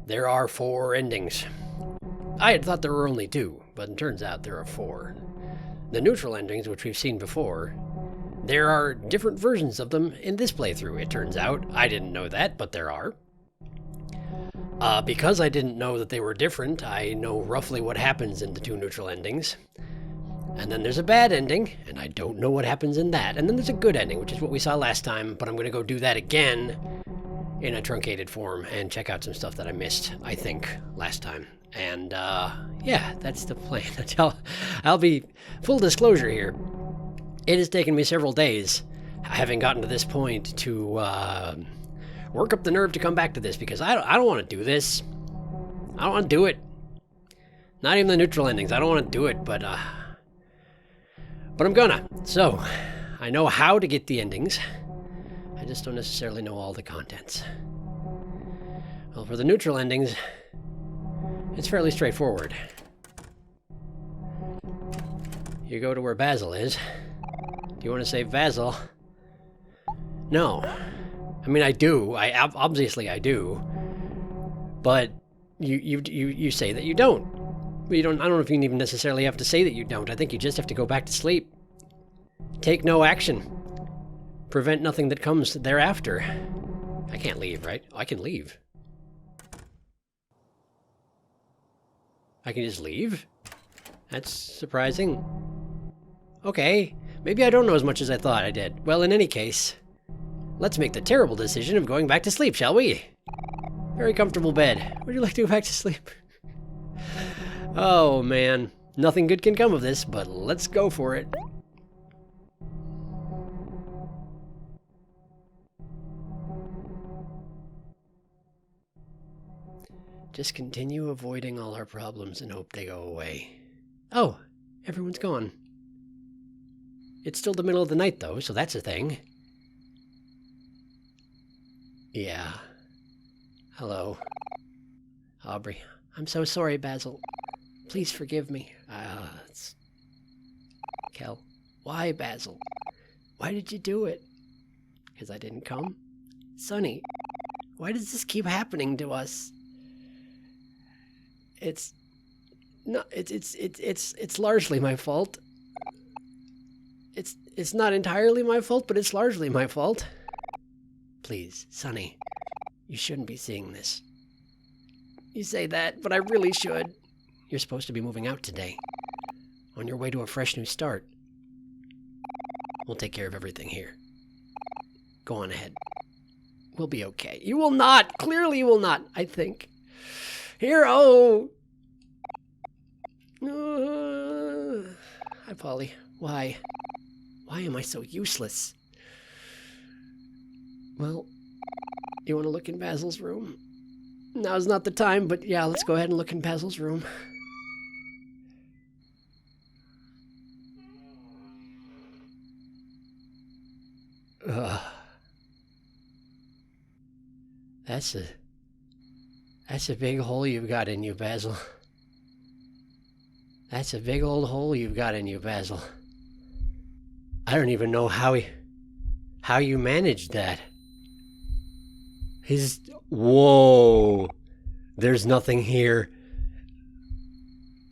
there are 4 endings. I had thought there were only 2, but it turns out there are 4. The neutral endings, which we've seen before, there are different versions of them in this playthrough, it turns out. I didn't know that, but there are. Because I didn't know that they were different, I know roughly what happens in the 2 neutral endings. And then there's a bad ending, and I don't know what happens in that. And then there's a good ending, which is what we saw last time, but I'm going to go do that again in a truncated form and check out some stuff that I missed, I think, last time. And, yeah, that's the plan. I'll be full disclosure here. It has taken me several days, having gotten to this point, to work up the nerve to come back to this, because I don't want to do this. I don't want to do it. Not even the neutral endings. I don't want to do it, but I'm gonna. So, I know how to get the endings. I just don't necessarily know all the contents. Well, for the neutral endings, it's fairly straightforward. You go to where Basil is. Do you want to save Basil? No. I mean, I do. Obviously I do. But you say that you don't. But you don't. I don't know if you even necessarily have to say that you don't. I think you just have to go back to sleep. Take no action. Prevent nothing that comes thereafter. I can't leave, right? I can leave. I can just leave? That's surprising. Okay, maybe I don't know as much as I thought I did. Well, in any case, let's make the terrible decision of going back to sleep, shall we? Very comfortable bed. Would you like to go back to sleep? Oh, man. Nothing good can come of this, but let's go for it. Just continue avoiding all our problems and hope they go away. Oh, everyone's gone. It's still the middle of the night, though, so that's a thing. Yeah. Hello. Aubrey. I'm so sorry, Basil. Please forgive me. It's... Kel. Why, Basil? Why did you do it? Because I didn't come? Sonny, why does this keep happening to us? It's largely my fault. It's not entirely my fault, but it's largely my fault. Please, Sonny, you shouldn't be seeing this. You say that, but I really should. You're supposed to be moving out today. On your way to a fresh new start. We'll take care of everything here. Go on ahead. We'll be okay. You will not! Clearly you will not, I think. Here, oh! Hi, Polly. Why? Why am I so useless? Well, you want to look in Basil's room? Now's not the time, but yeah, let's go ahead and look in Basil's room. Ugh. That's a big hole you've got in you, Basil. That's a big old hole you've got in you, Basil. I don't even know how you managed that. Whoa. There's nothing here.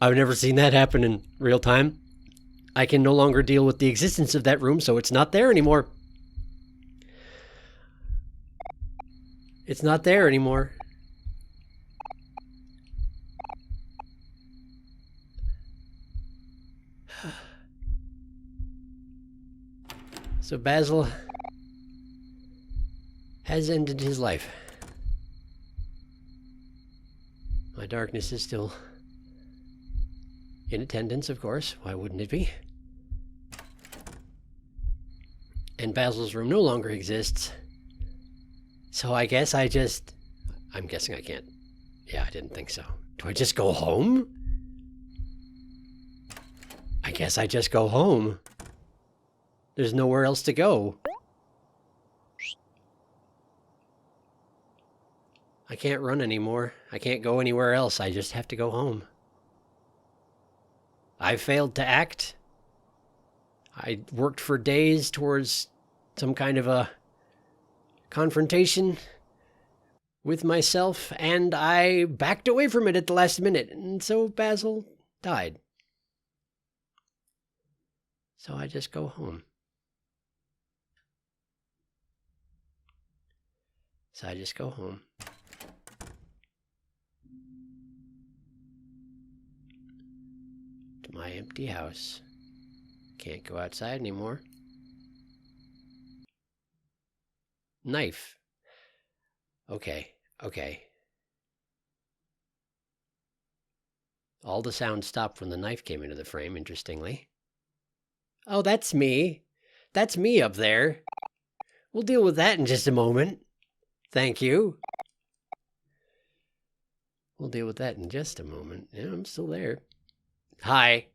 I've never seen that happen in real time. I can no longer deal with the existence of that room, so it's not there anymore. It's not there anymore. So Basil has ended his life. My darkness is still in attendance, of course. Why wouldn't it be? And Basil's room no longer exists. So I guess I'm guessing I can't. Yeah, I didn't think so. Do I just go home? I guess I just go home. There's nowhere else to go. I can't run anymore. I can't go anywhere else. I just have to go home. I failed to act. I worked for days towards some kind of a confrontation with myself, and I backed away from it at the last minute, and so Basil died. So I just go home. So I just go home. To my empty house. Can't go outside anymore. Knife. Okay. All the sound stopped when the knife came into the frame, interestingly. Oh, that's me. That's me up there. We'll deal with that in just a moment. Thank you. We'll deal with that in just a moment. Yeah, I'm still there. Hi.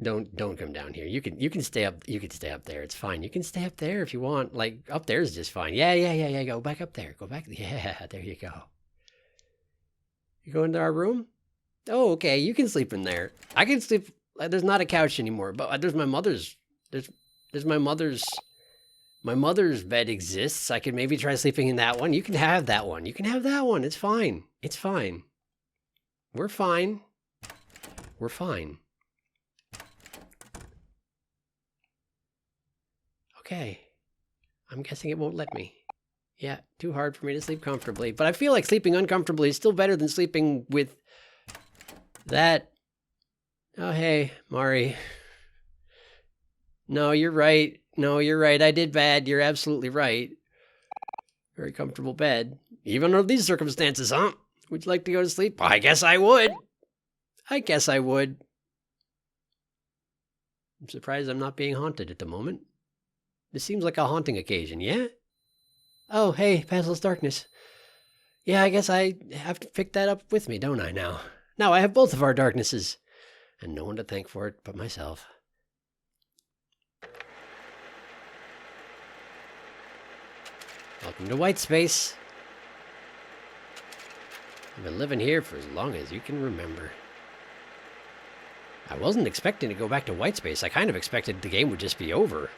Don't come down here. You can stay up. You can stay up there. It's fine. You can stay up there if you want. Like up there is just fine. Yeah. Go back up there. Go back. Yeah, there you go. You go into our room? Oh, okay. You can sleep in there. I can sleep. There's not a couch anymore, but there's my mother's. There's my mother's. My mother's bed exists. I could maybe try sleeping in that one. You can have that one. You can have that one. It's fine. It's fine. We're fine. We're fine. Okay. I'm guessing it won't let me. Yeah, too hard for me to sleep comfortably. But I feel like sleeping uncomfortably is still better than sleeping with that. Oh, hey, Mari. No, you're right. No, you're right. I did bad. You're absolutely right. Very comfortable bed. Even under these circumstances, huh? Would you like to go to sleep? I guess I would. I guess I would. I'm surprised I'm not being haunted at the moment. This seems like a haunting occasion, yeah? Oh, hey, Basil's darkness. Yeah, I guess I have to pick that up with me, don't I, now? Now I have both of our darknesses. And no one to thank for it but myself. Welcome to White Space. I've been living here for as long as you can remember. I wasn't expecting to go back to White Space. I kind of expected the game would just be over.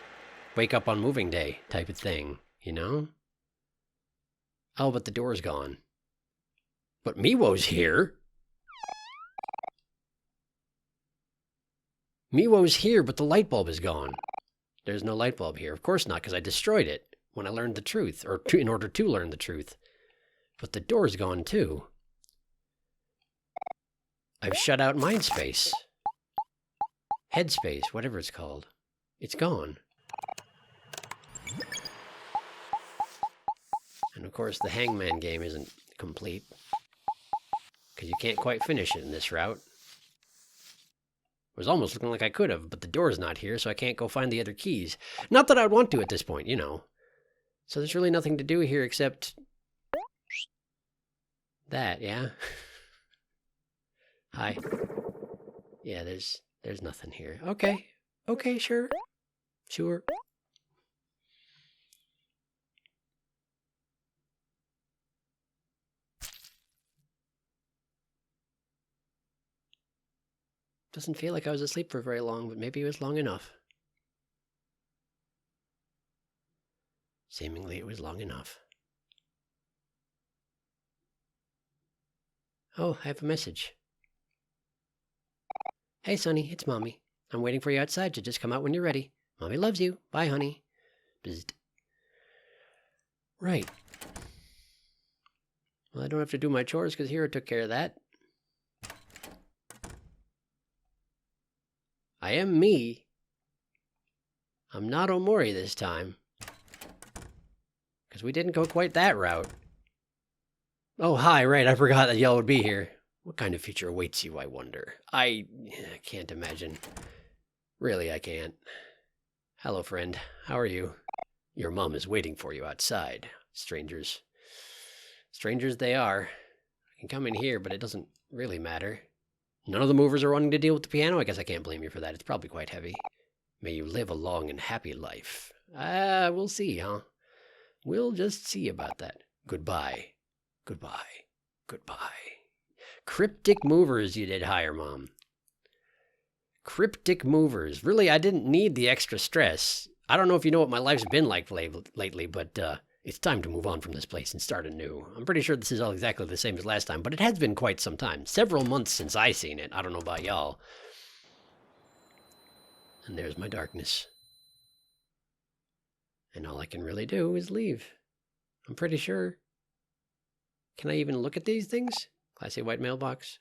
Wake up on moving day type of thing, you know? Oh, but the door's gone. But Miwo's here. Miwo's here, but the light bulb is gone. There's no light bulb here. Of course not, because I destroyed it when I learned the truth, or in order to learn the truth. But the door's gone too. I've shut out mind space. Headspace, whatever it's called. It's gone. And of course the Hangman game isn't complete. Because you can't quite finish it in this route. It was almost looking like I could have, but the door's not here, so I can't go find the other keys. Not that I'd want to at this point, you know. So there's really nothing to do here except... that, yeah? Hi. Yeah, there's nothing here. Okay. Okay, sure. Sure. Doesn't feel like I was asleep for very long, but maybe it was long enough. Seemingly it was long enough. Oh, I have a message. Hey, Sonny, it's Mommy. I'm waiting for you outside, so just come out when you're ready. Mommy loves you. Bye, honey. Bzzzt. Right. Well, I don't have to do my chores because Hero took care of that. I am me. I'm not Omori this time. Because we didn't go quite that route. Oh, hi, right, I forgot that y'all would be here. What kind of future awaits you, I wonder? I can't imagine. Really, I can't. Hello, friend. How are you? Your mom is waiting for you outside. Strangers. Strangers they are. I can come in here, but it doesn't really matter. None of the movers are wanting to deal with the piano. I guess I can't blame you for that. It's probably quite heavy. May you live a long and happy life. We'll see, huh? We'll just see about that. Goodbye. Goodbye. Goodbye. Cryptic movers you did hire, Mom. Cryptic movers. Really, I didn't need the extra stress. I don't know if you know what my life's been like lately, but it's time to move on from this place and start anew. I'm pretty sure this is all exactly the same as last time, but it has been quite some time. Several months since I seen it. I don't know about y'all. And there's my darkness. And all I can really do is leave. I'm pretty sure. Can I even look at these things? Class A white mailbox.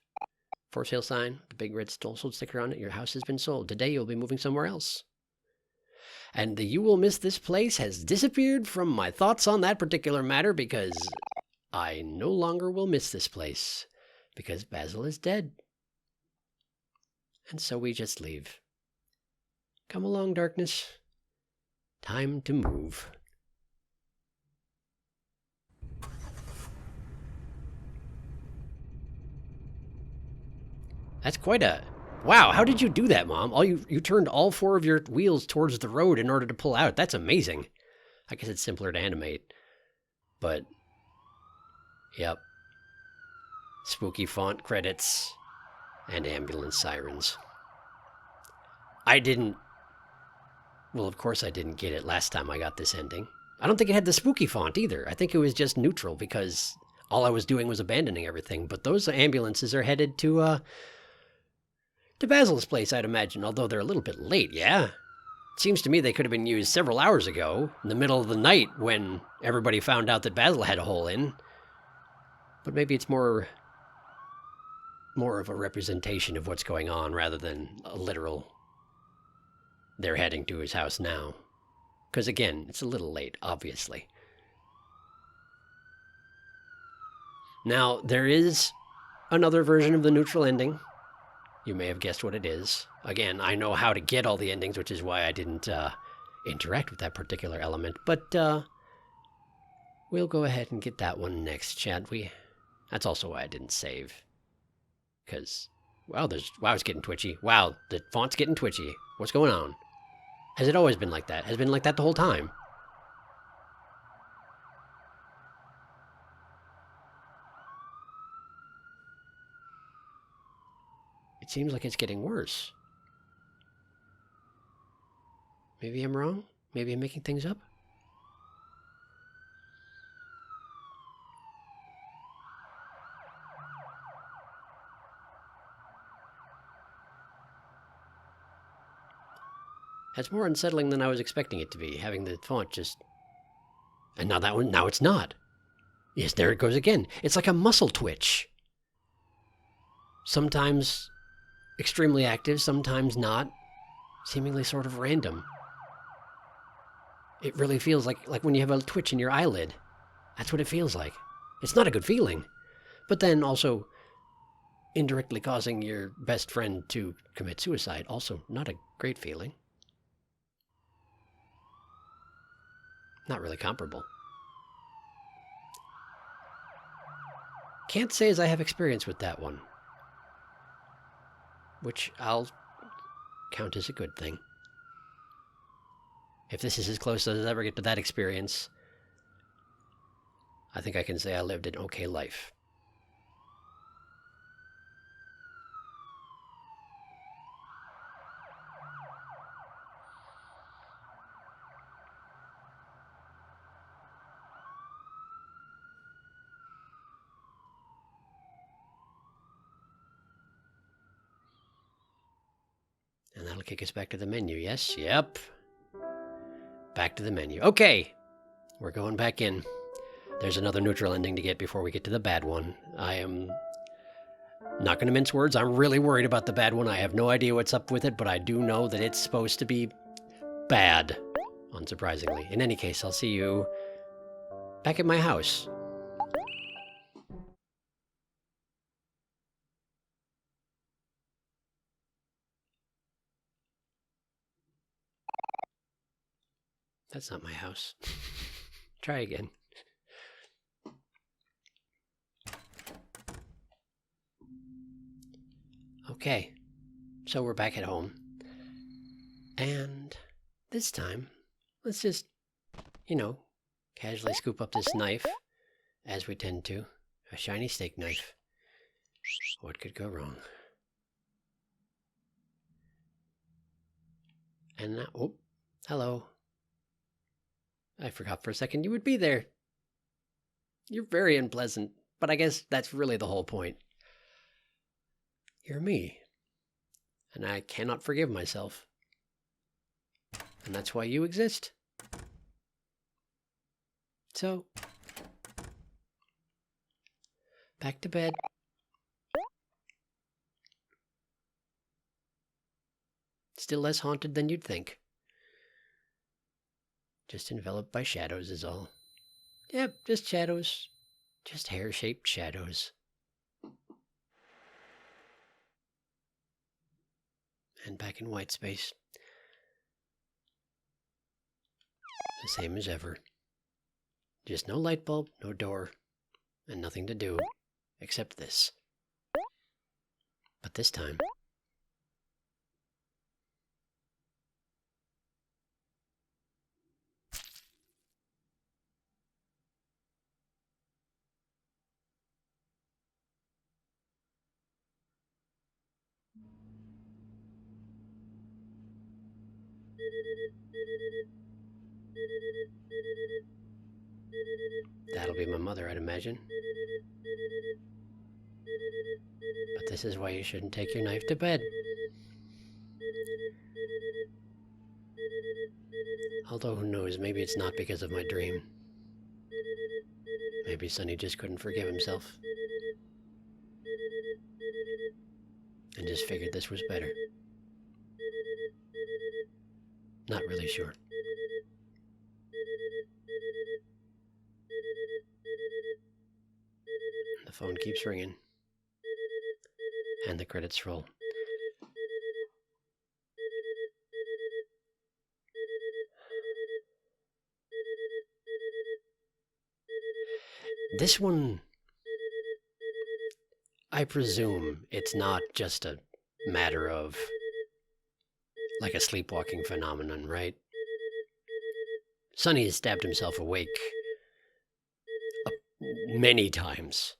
For sale sign. The big red sold sticker on it. Your house has been sold. Today you'll be moving somewhere else. And the "you will miss this place" has disappeared from my thoughts on that particular matter because I no longer will miss this place because Basil is dead. And so we just leave. Come along, darkness. Time to move. That's quite a... Wow, how did you do that, Mom? You turned all 4 of your wheels towards the road in order to pull out. That's amazing. I guess it's simpler to animate. But, yep. Spooky font credits and ambulance sirens. I didn't... Well, of course I didn't get it last time I got this ending. I don't think it had the spooky font either. I think it was just neutral because all I was doing was abandoning everything. But those ambulances are headed to Basil's place, I'd imagine, although they're a little bit late, yeah? It seems to me they could have been used several hours ago, in the middle of the night when everybody found out that Basil had a hole in. But maybe it's more of a representation of what's going on rather than a literal, they're heading to his house now. Because again, it's a little late, obviously. Now, there is another version of the neutral ending. You may have guessed what it is. Again, I know how to get all the endings, which is why I didn't interact with that particular element. But we'll go ahead and get that one next, shan't we? That's also why I didn't save. Because, wow, it's getting twitchy. Wow, the font's getting twitchy. What's going on? Has it always been like that? Has it been like that the whole time? It seems like it's getting worse. Maybe I'm wrong? Maybe I'm making things up? That's more unsettling than I was expecting it to be, having the font just... And now that one, now it's not. Yes, there it goes again. It's like a muscle twitch. Sometimes extremely active, sometimes not. Seemingly sort of random. It really feels like when you have a twitch in your eyelid. That's what it feels like. It's not a good feeling. But then also indirectly causing your best friend to commit suicide. Also not a great feeling. Not really comparable. Can't say as I have experience with that one. Which I'll count as a good thing. If this is as close as I ever get to that experience, I think I can say I lived an okay life. And that'll kick us back to the menu, yes? Yep. Back to the menu. Okay, we're going back in. There's another neutral ending to get before we get to the bad one. I am not going to mince words. I'm really worried about the bad one. I have no idea what's up with it, but I do know that it's supposed to be bad, unsurprisingly. In any case, I'll see you back at my house. That's not my house. Try again. Okay, so we're back at home. And this time, let's just, casually scoop up this knife, as we tend to. A shiny steak knife. What could go wrong? And now, oh, hello. I forgot for a second you would be there. You're very unpleasant, but I guess that's really the whole point. You're me. And I cannot forgive myself. And that's why you exist. So, back to bed. Still less haunted than you'd think. Just enveloped by shadows is all. Yep, just shadows. Just hair-shaped shadows. And back in white space. The same as ever. Just no light bulb, no door, and nothing to do except this. But this time... That'll be my mother, I'd imagine. But this is why you shouldn't take your knife to bed. Although who knows, maybe it's not because of my dream. Maybe Sonny just couldn't forgive himself. And just figured this was better. Not really sure. The phone keeps ringing. And the credits roll. This one, I presume it's not just a matter of like a sleepwalking phenomenon, right? Sonny has stabbed himself awake many times.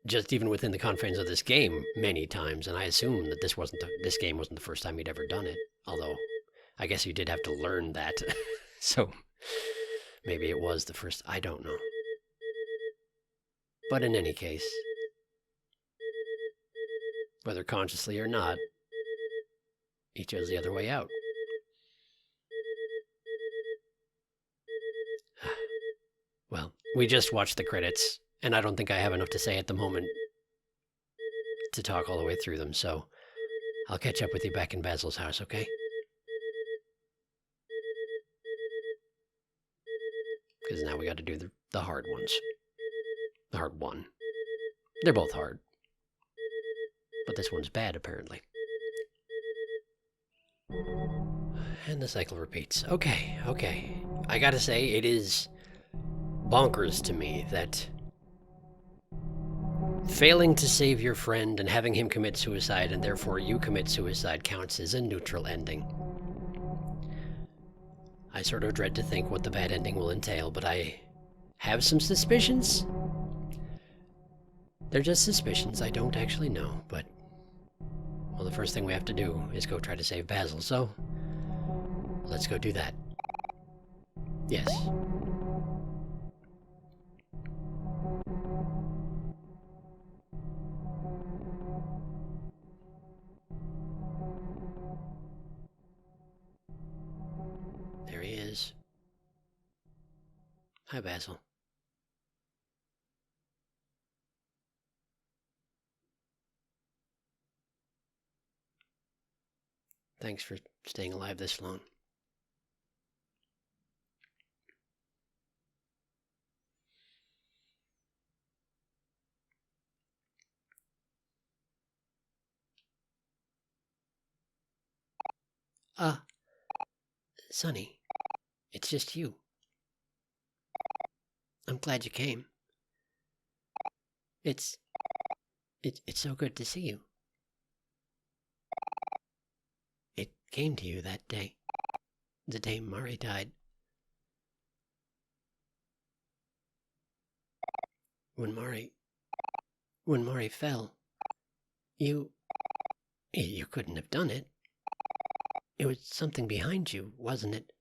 Just even within the confines of this game, many times, and I assume that this game wasn't the first time he'd ever done it. Although, I guess you did have to learn that, so maybe it was the first. I don't know. But in any case, whether consciously or not, he chose the other way out. Well, we just watched the credits. And I don't think I have enough to say at the moment to talk all the way through them, so I'll catch up with you back in Basil's house, okay? Because now we got to do the hard ones. The hard one. They're both hard. But this one's bad, apparently. And the cycle repeats. Okay. I gotta say, it is bonkers to me that failing to save your friend and having him commit suicide and therefore you commit suicide counts as a neutral ending. I sort of dread to think what the bad ending will entail, but I have some suspicions. They're just suspicions, I don't actually know, but... well, the first thing we have to do is go try to save Basil, so... let's go do that. Yes. There he is. Hi, Basil. Thanks for staying alive this long. Sonny, it's just you. I'm glad you came. It's so good to see you. It came to you that day. The day Mari died. When Mari fell, you couldn't have done it. It was something behind you, wasn't it?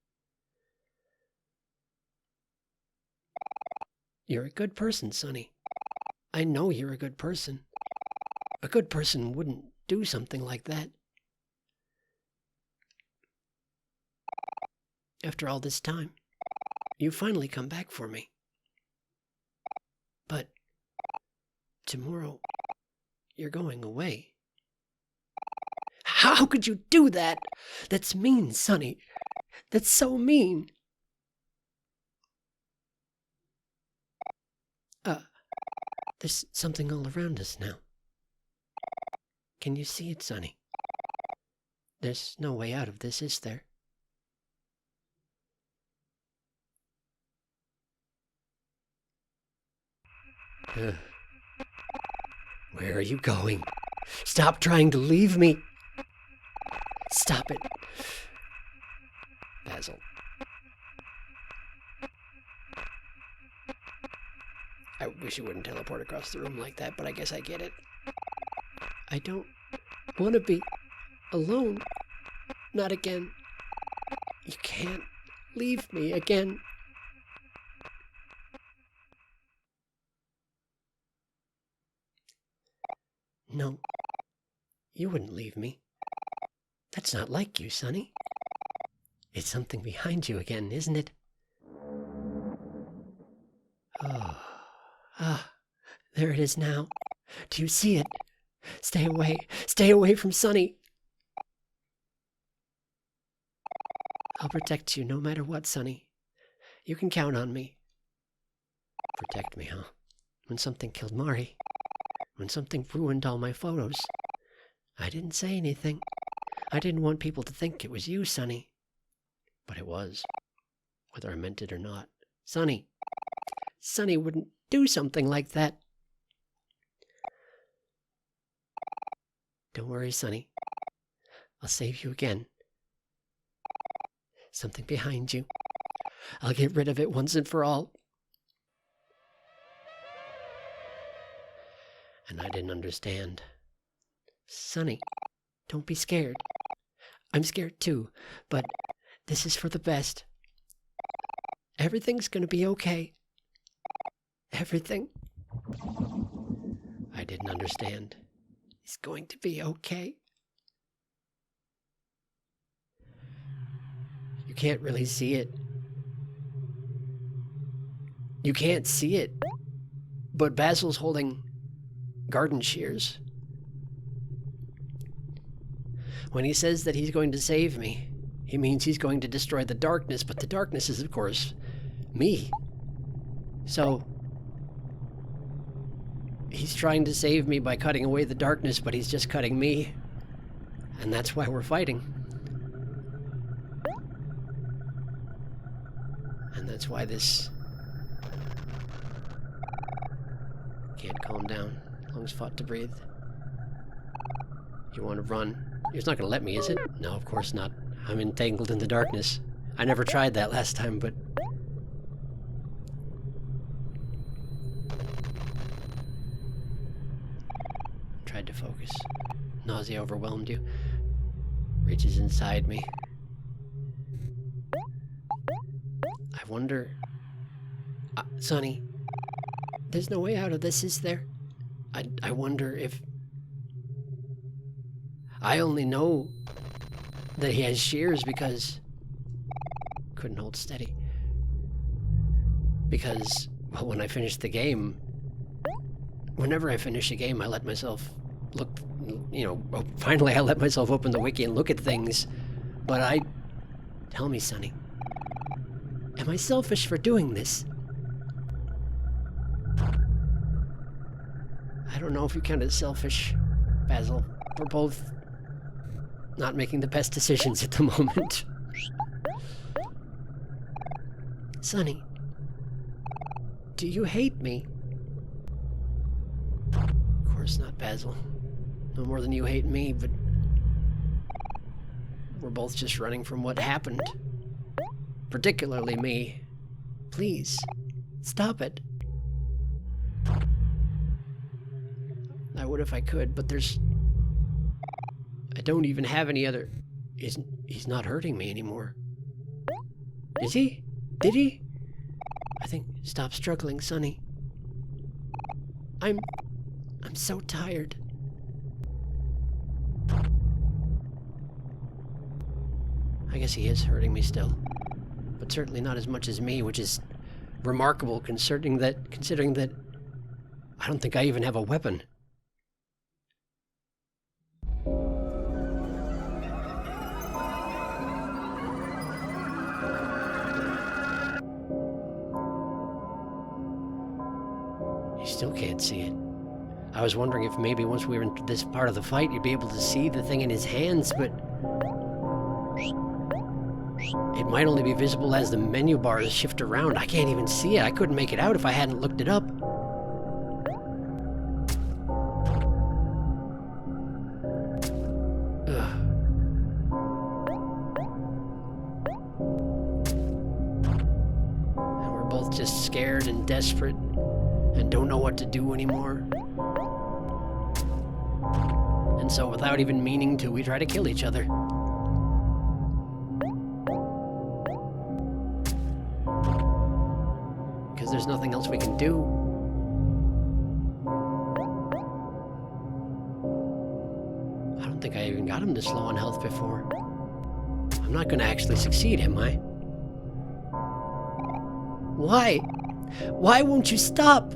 You're a good person, Sonny. I know you're a good person. A good person wouldn't do something like that. After all this time, you finally come back for me. But tomorrow, you're going away. How could you do that? That's mean, Sonny. That's so mean. There's something all around us now. Can you see it, Sonny? There's no way out of this, is there? Where are you going? Stop trying to leave me. Stop it. Basil. I wish you wouldn't teleport across the room like that, but I guess I get it. I don't want to be alone. Not again. You can't leave me again. No, you wouldn't leave me. That's not like you, Sonny. It's something behind you again, isn't it? Oh, there it is now. Do you see it? Stay away from Sonny. I'll protect you no matter what, Sonny. You can count on me. Protect me, huh? When something killed Mari. When something ruined all my photos. I didn't say anything. I didn't want people to think it was you, Sonny. But it was. Whether I meant it or not. Sonny wouldn't do something like that. Don't worry, Sonny. I'll save you again. Something behind you. I'll get rid of it once and for all. And I didn't understand. Sonny, don't be scared. I'm scared too, but this is for the best. Everything's gonna be okay. Everything. I didn't understand. It's going to be okay. You can't really see it. You can't see it. But Basil's holding garden shears. When he says that he's going to save me, he means he's going to destroy the darkness, but the darkness is, of course, me. So, he's trying to save me by cutting away the darkness, but he's just cutting me. And that's why we're fighting. And that's why this can't calm down. Lungs fought to breathe. You want to run? It's not going to let me, is it? No, of course not. I'm entangled in the darkness. I never tried that last time, but... Tried to focus. Nausea overwhelmed you. Reaches inside me. I wonder... Sonny, there's no way out of this, is there? I wonder if... I only know that he has shears because... Couldn't hold steady. Because, well, when I finished the game... Whenever I finish a game, I let myself look... finally I let myself open the wiki and look at things. But Tell me, Sonny. Am I selfish for doing this? I don't know if you count as selfish, Basil. We're both not making the best decisions at the moment. Sonny, do you hate me? Of course not, Basil. No more than you hate me, but we're both just running from what happened. Particularly me. Please, stop it. I would if I could, but I don't even have any other... He's not hurting me anymore. Is he? Did he? I think... Stop struggling, Sonny. I'm so tired. I guess he is hurting me still. But certainly not as much as me, which is remarkable considering that I don't think I even have a weapon. You still can't see it. I was wondering if maybe once we were in this part of the fight, you'd be able to see the thing in his hands, but... It might only be visible as the menu bars shift around. I can't even see it. I couldn't make it out if I hadn't looked it up. scared and desperate and don't know what to do anymore. And so without even meaning to, we try to kill each other. Because there's nothing else we can do. I don't think I even got him this low on health before. I'm not gonna actually succeed, am I? Why? Why won't you stop?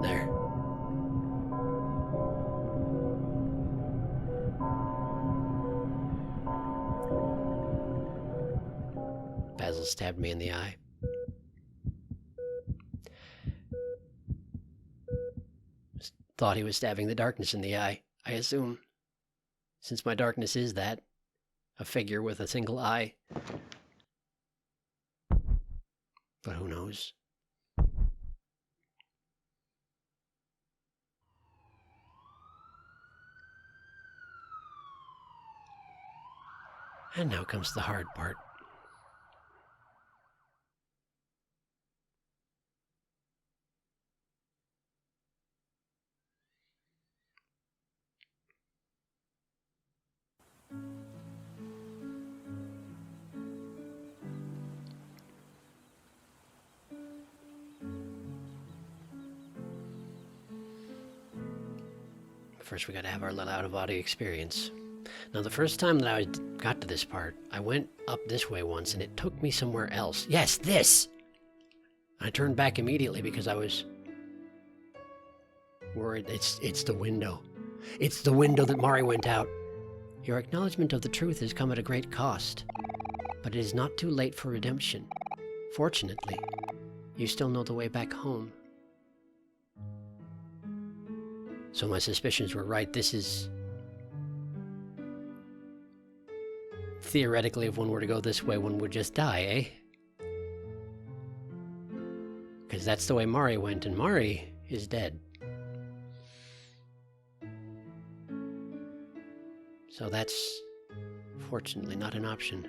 There. Basil stabbed me in the eye. Thought he was stabbing the darkness in the eye, I assume. Since my darkness is that. A figure with a single eye. But who knows? And now comes the hard part. First, we gotta have our little out-of-body experience. Now, the first time that I got to this part, I went up this way once, and it took me somewhere else. Yes, this! I turned back immediately because I was worried. It's the window. It's the window that Mari went out. Your acknowledgement of the truth has come at a great cost, but it is not too late for redemption. Fortunately, you still know the way back home. So my suspicions were right. This is... Theoretically, if one were to go this way, one would just die, eh? Because that's the way Mari went, and Mari is dead. So that's, fortunately, not an option.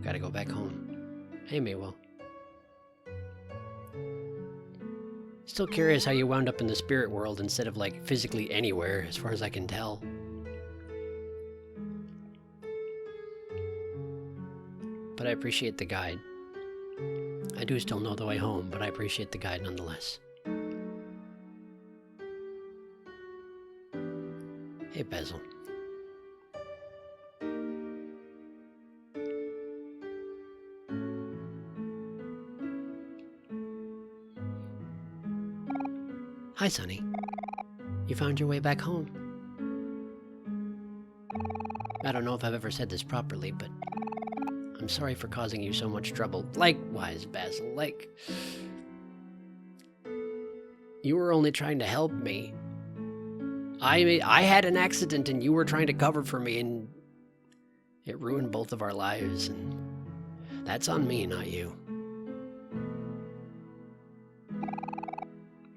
Gotta go back home. Hey, Maywell. Still curious how you wound up in the spirit world instead of, like, physically anywhere, as far as I can tell. But I appreciate the guide. I do still know the way home, but I appreciate the guide nonetheless. Hey, Basil. Hi, Sonny. You found your way back home. I don't know if I've ever said this properly, but I'm sorry for causing you so much trouble. Likewise, Basil. You were only trying to help me. I had an accident and you were trying to cover for me, and it ruined both of our lives, and that's on me, not you.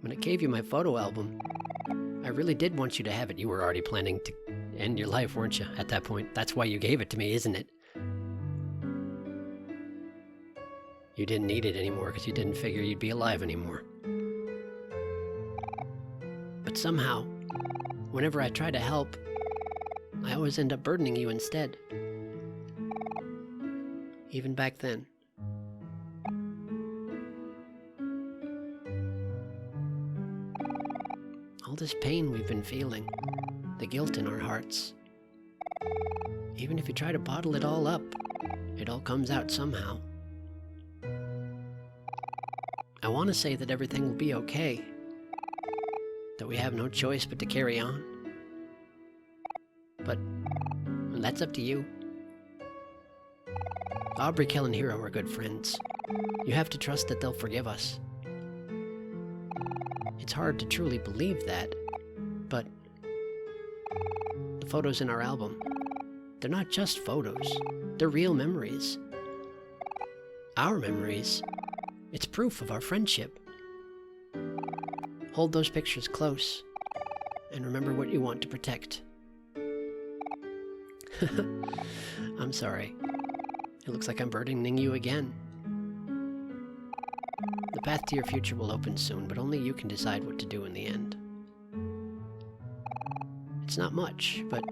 When I gave you my photo album, I really did want you to have it. You were already planning to end your life, weren't you, at that point? That's why you gave it to me, isn't it? You didn't need it anymore because you didn't figure you'd be alive anymore. But somehow, whenever I try to help, I always end up burdening you instead. Even back then. All this pain we've been feeling, the guilt in our hearts. Even if you try to bottle it all up, it all comes out somehow. I want to say that everything will be okay, that we have no choice but to carry on. But that's up to you. Aubrey, Kel, and Hero are good friends. You have to trust that they'll forgive us. It's hard to truly believe that, but the photos in our album, they're not just photos. They're real memories. Our memories. It's proof of our friendship. Hold those pictures close, and remember what you want to protect. I'm sorry. It looks like I'm burdening you again. The path to your future will open soon, but only you can decide what to do in the end. It's not much, but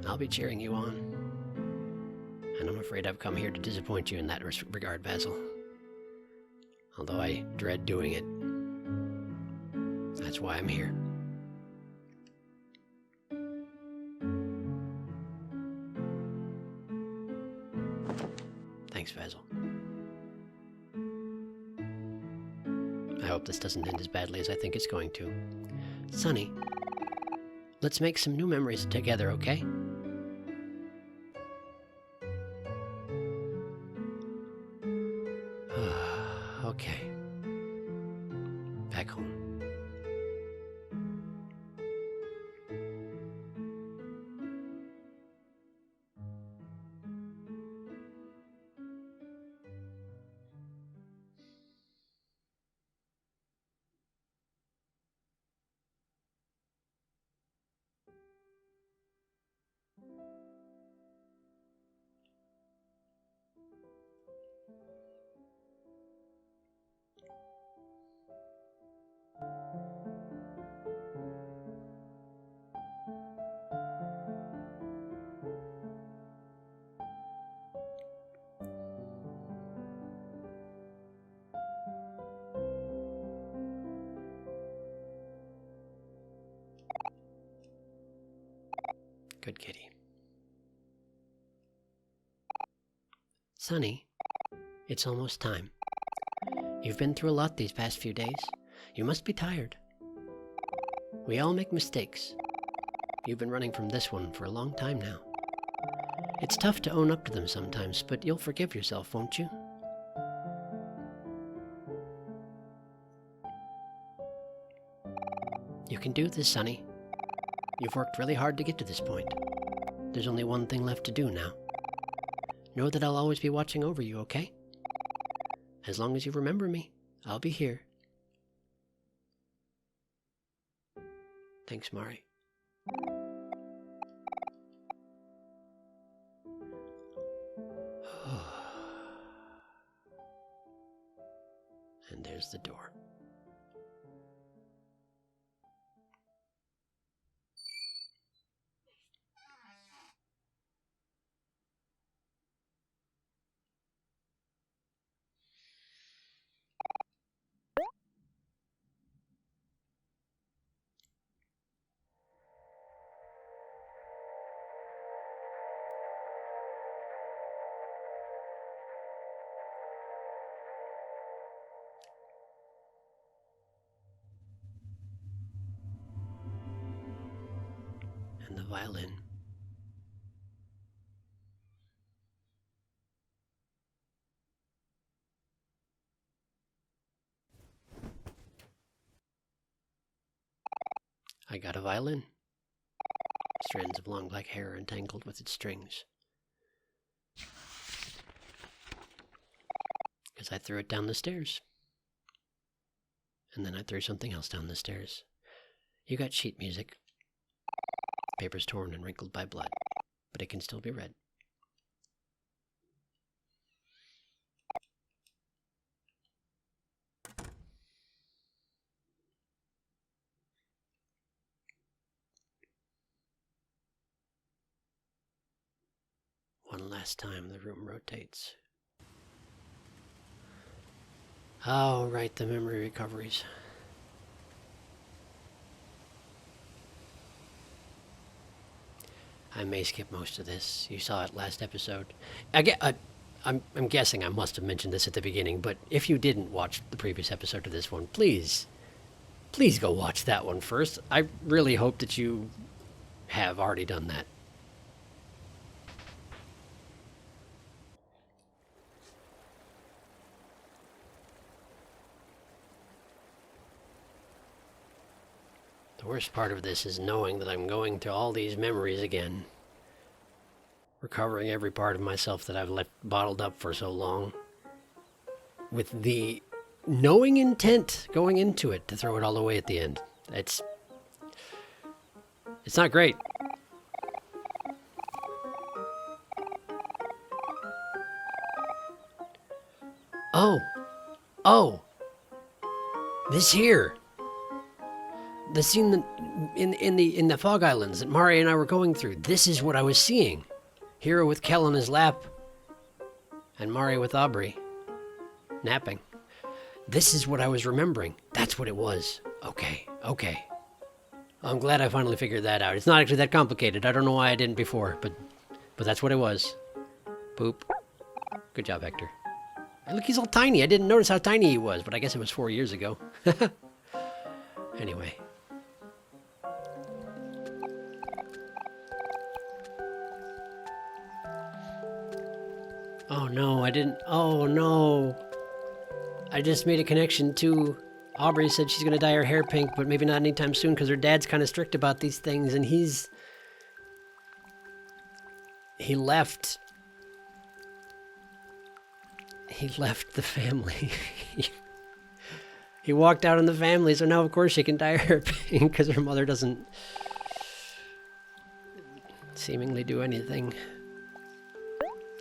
I'll be cheering you on. And I'm afraid I've come here to disappoint you in that regard, Basil. Although I dread doing it. That's why I'm here. Thanks, Basil. I hope this doesn't end as badly as I think it's going to. Sonny, let's make some new memories together, okay? Okay. Back home. Good kitty. Sonny, it's almost time. You've been through a lot these past few days. You must be tired. We all make mistakes. You've been running from this one for a long time now. It's tough to own up to them sometimes, but you'll forgive yourself, won't you? You can do this, Sonny. You've worked really hard to get to this point. There's only one thing left to do now. Know that I'll always be watching over you, okay? As long as you remember me, I'll be here. Thanks, Mari. And there's the door. And the violin. I got a violin. Strands of long black hair entangled with its strings. Because I threw it down the stairs. And then I threw something else down the stairs. You got sheet music. Paper's torn and wrinkled by blood, but it can still be read. One last time the room rotates. Oh, right, the memory recoveries. I may skip most of this. You saw it last episode. I'm guessing I must have mentioned this at the beginning, but if you didn't watch the previous episode of this one, please go watch that one first. I really hope that you have already done that. The worst part of this is knowing that I'm going through all these memories again. Recovering every part of myself that I've left bottled up for so long. With the knowing intent going into it to throw it all away at the end. It's not great. Oh, This here. The scene that, in the Fog Islands that Mari and I were going through. This is what I was seeing. Hero with Kel on his lap. And Mari with Aubrey. Napping. This is what I was remembering. That's what it was. Okay. I'm glad I finally figured that out. It's not actually that complicated. I don't know why I didn't before, but that's what it was. Boop. Good job, Hector. Hey, look, he's all tiny. I didn't notice how tiny he was, but I guess it was 4 years ago. Anyway. Oh no, I didn't. Oh no. I just made a connection to... Aubrey said she's going to dye her hair pink, but maybe not anytime soon because her dad's kind of strict about these things, and he left. He left the family. He walked out on the family, so now of course she can dye her hair pink because her mother doesn't seemingly do anything.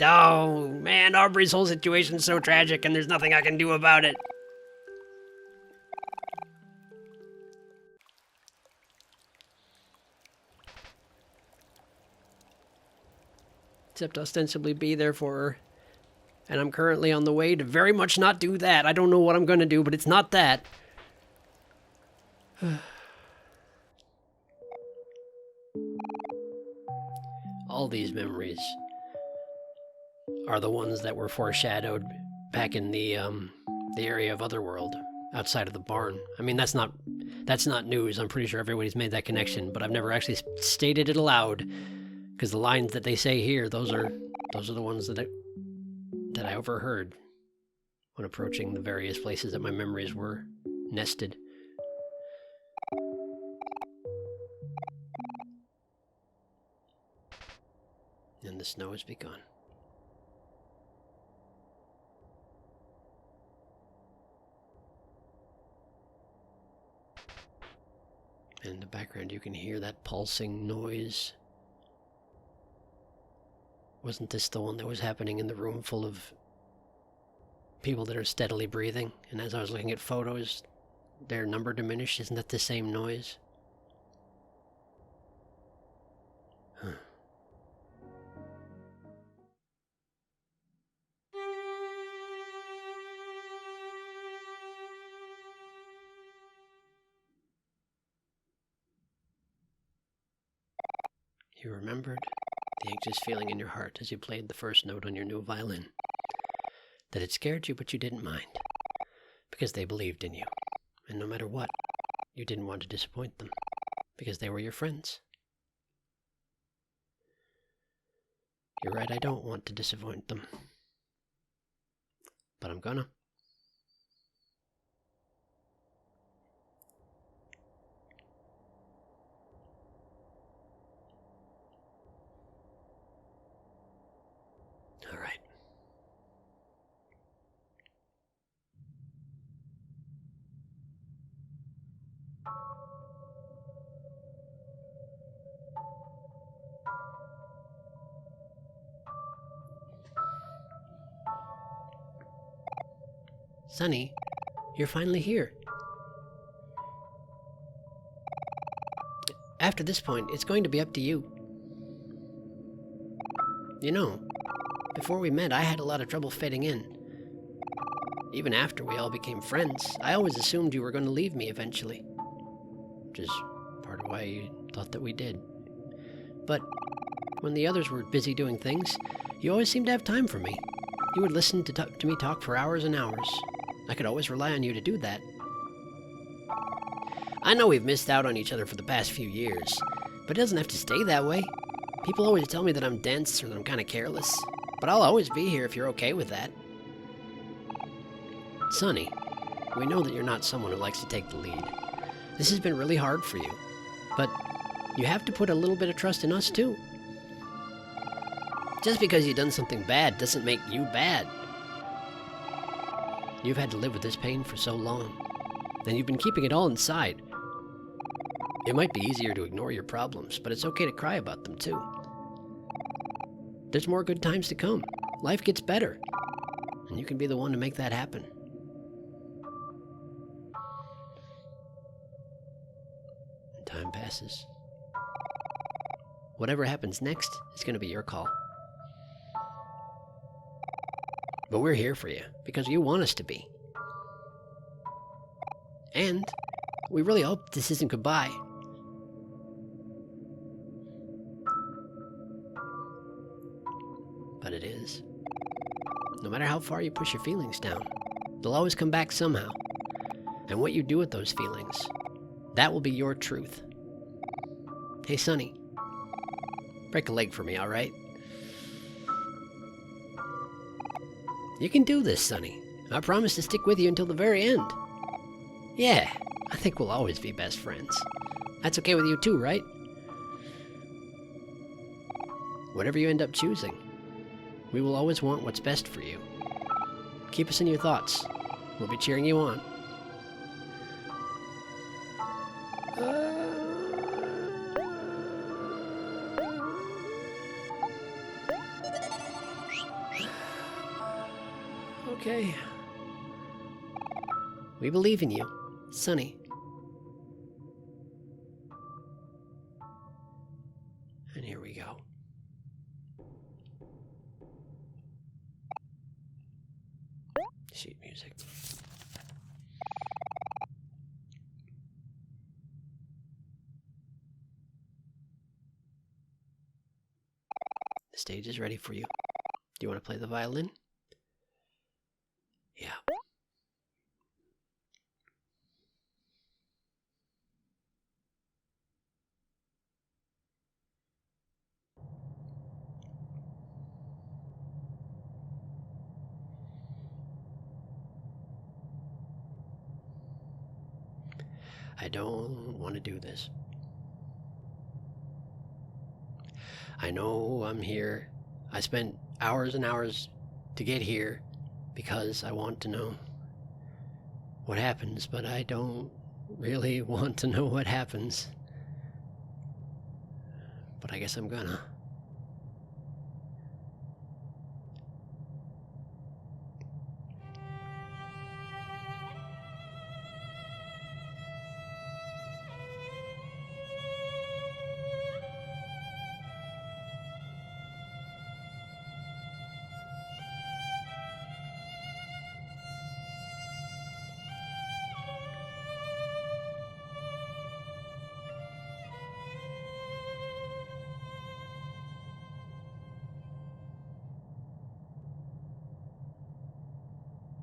Oh man, Aubrey's whole situation's so tragic and there's nothing I can do about it. Except ostensibly be there for her. And I'm currently on the way to very much not do that. I don't know what I'm going to do, but it's not that. All these memories are the ones that were foreshadowed back in the area of Otherworld, outside of the barn. I mean, that's not news. I'm pretty sure everybody's made that connection, but I've never actually stated it aloud. Because the lines that they say here, those are the ones that I overheard when approaching the various places that my memories were nested. And the snow has begun. In the background you can hear that pulsing noise. Wasn't this the one that was happening in the room full of people that are steadily breathing? And as I was looking at photos, their number diminished. Isn't that the same noise? Huh. You remembered the anxious feeling in your heart as you played the first note on your new violin. That it scared you, but you didn't mind. Because they believed in you. And no matter what, you didn't want to disappoint them. Because they were your friends. You're right, I don't want to disappoint them. But I'm gonna. All right. Sonny, you're finally here. After this point, it's going to be up to you. You know, before we met, I had a lot of trouble fitting in. Even after we all became friends, I always assumed you were going to leave me eventually. Which is part of why you thought that we did. But when the others were busy doing things, you always seemed to have time for me. You would listen to me talk for hours and hours. I could always rely on you to do that. I know we've missed out on each other for the past few years, but it doesn't have to stay that way. People always tell me that I'm dense or that I'm kind of careless, but I'll always be here if you're okay with that. Sonny, we know that you're not someone who likes to take the lead. This has been really hard for you, but you have to put a little bit of trust in us too. Just because you've done something bad doesn't make you bad. You've had to live with this pain for so long, and you've been keeping it all inside. It might be easier to ignore your problems, but it's okay to cry about them too. There's more good times to come. Life gets better, and you can be the one to make that happen. Time passes. Whatever happens next is going to be your call. But we're here for you, because you want us to be. And we really hope this isn't goodbye. But it is. No matter how far you push your feelings down, they'll always come back somehow. And what you do with those feelings, that will be your truth. Hey, Sonny. Break a leg for me, alright? You can do this, Sonny. I promise to stick with you until the very end. Yeah, I think we'll always be best friends. That's okay with you too, right? Whatever you end up choosing, we will always want what's best for you. Keep us in your thoughts. We'll be cheering you on. Okay. We believe in you, Sonny. And here we go. Sheet music. The stage is ready for you. Do you want to play the violin? Yeah. I don't want to do this. I know I'm here. I spent hours and hours to get here because I want to know what happens, but I don't really want to know what happens. But I guess I'm gonna.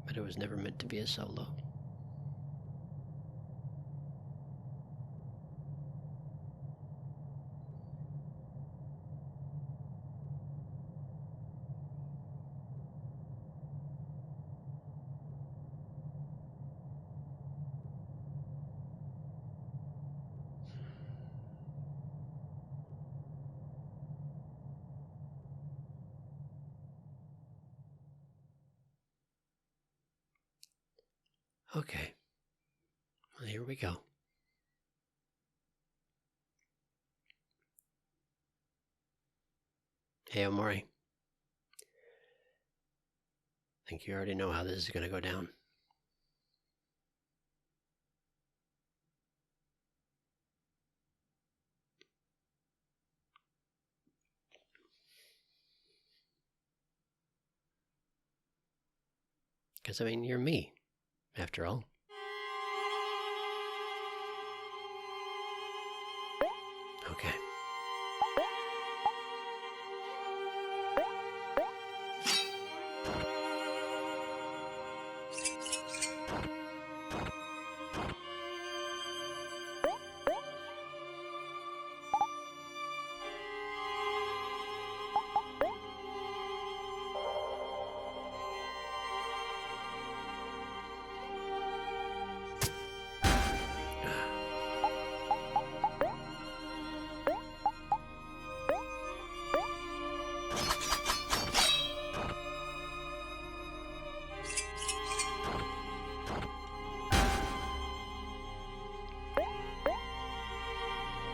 But it was never meant to be a solo. Okay. Well, here we go. Hey, Omori. I think you already know how this is going to go down. Because, I mean, you're me, after all. Okay.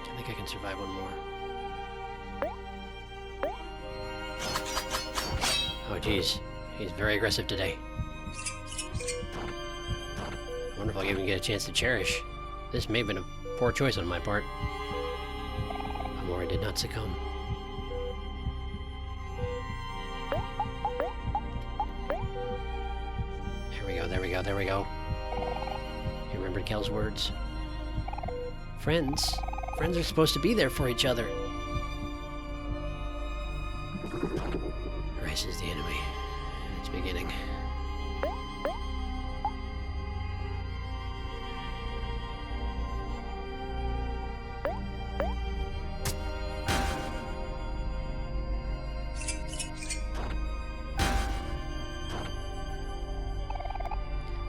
I think I can survive one more. Oh, geez. He's very aggressive today. I wonder if I'll even get a chance to cherish. This may have been a Poor choice on my part. Omori did not succumb. There we go. You remembered Kel's words? Friends are supposed to be there for each other. The race is the enemy, and it's beginning.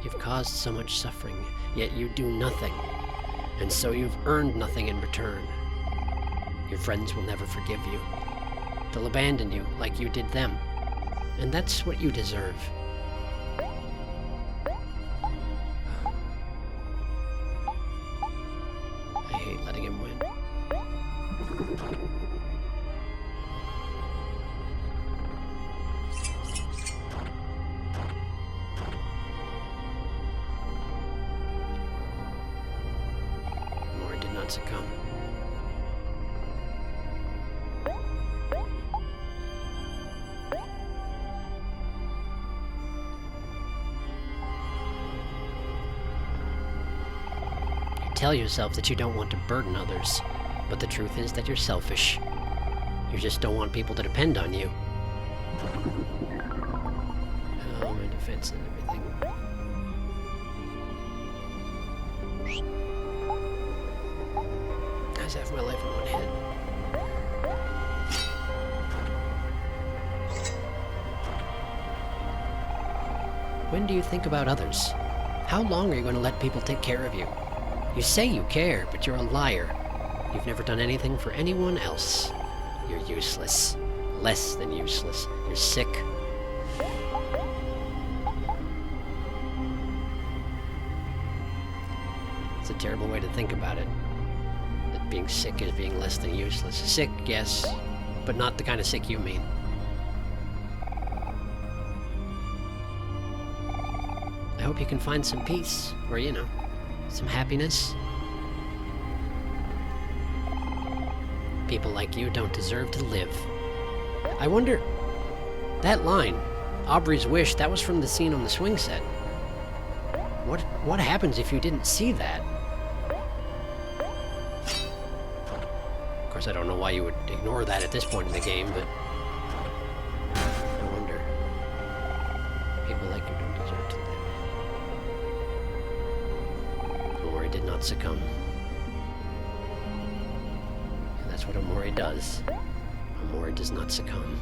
You've caused so much suffering, yet you do nothing, and so you've earned nothing in return. Your friends will never forgive you. They'll abandon you like you did them, and that's what you deserve. I hate letting him win. Succumb. You tell yourself that you don't want to burden others, but the truth is that you're selfish. You just don't want people to depend on you. Oh, my defense and everything. Half my life in one head. When do you think about others? How long are you going to let people take care of you? You say you care, but you're a liar. You've never done anything for anyone else. You're useless. Less than useless. You're sick. It's a terrible way to think about it. Being sick is being less than useless. Sick, yes, but not the kind of sick you mean. I hope you can find some peace, or, you know, some happiness. People like you don't deserve to live. I wonder, that line, Aubrey's wish, that was from the scene on the swing set. What happens if you didn't see that? I don't know why you would ignore that at this point in the game, but I wonder. People like you don't deserve to live. Omori did not succumb. And that's what Omori does. Omori does not succumb.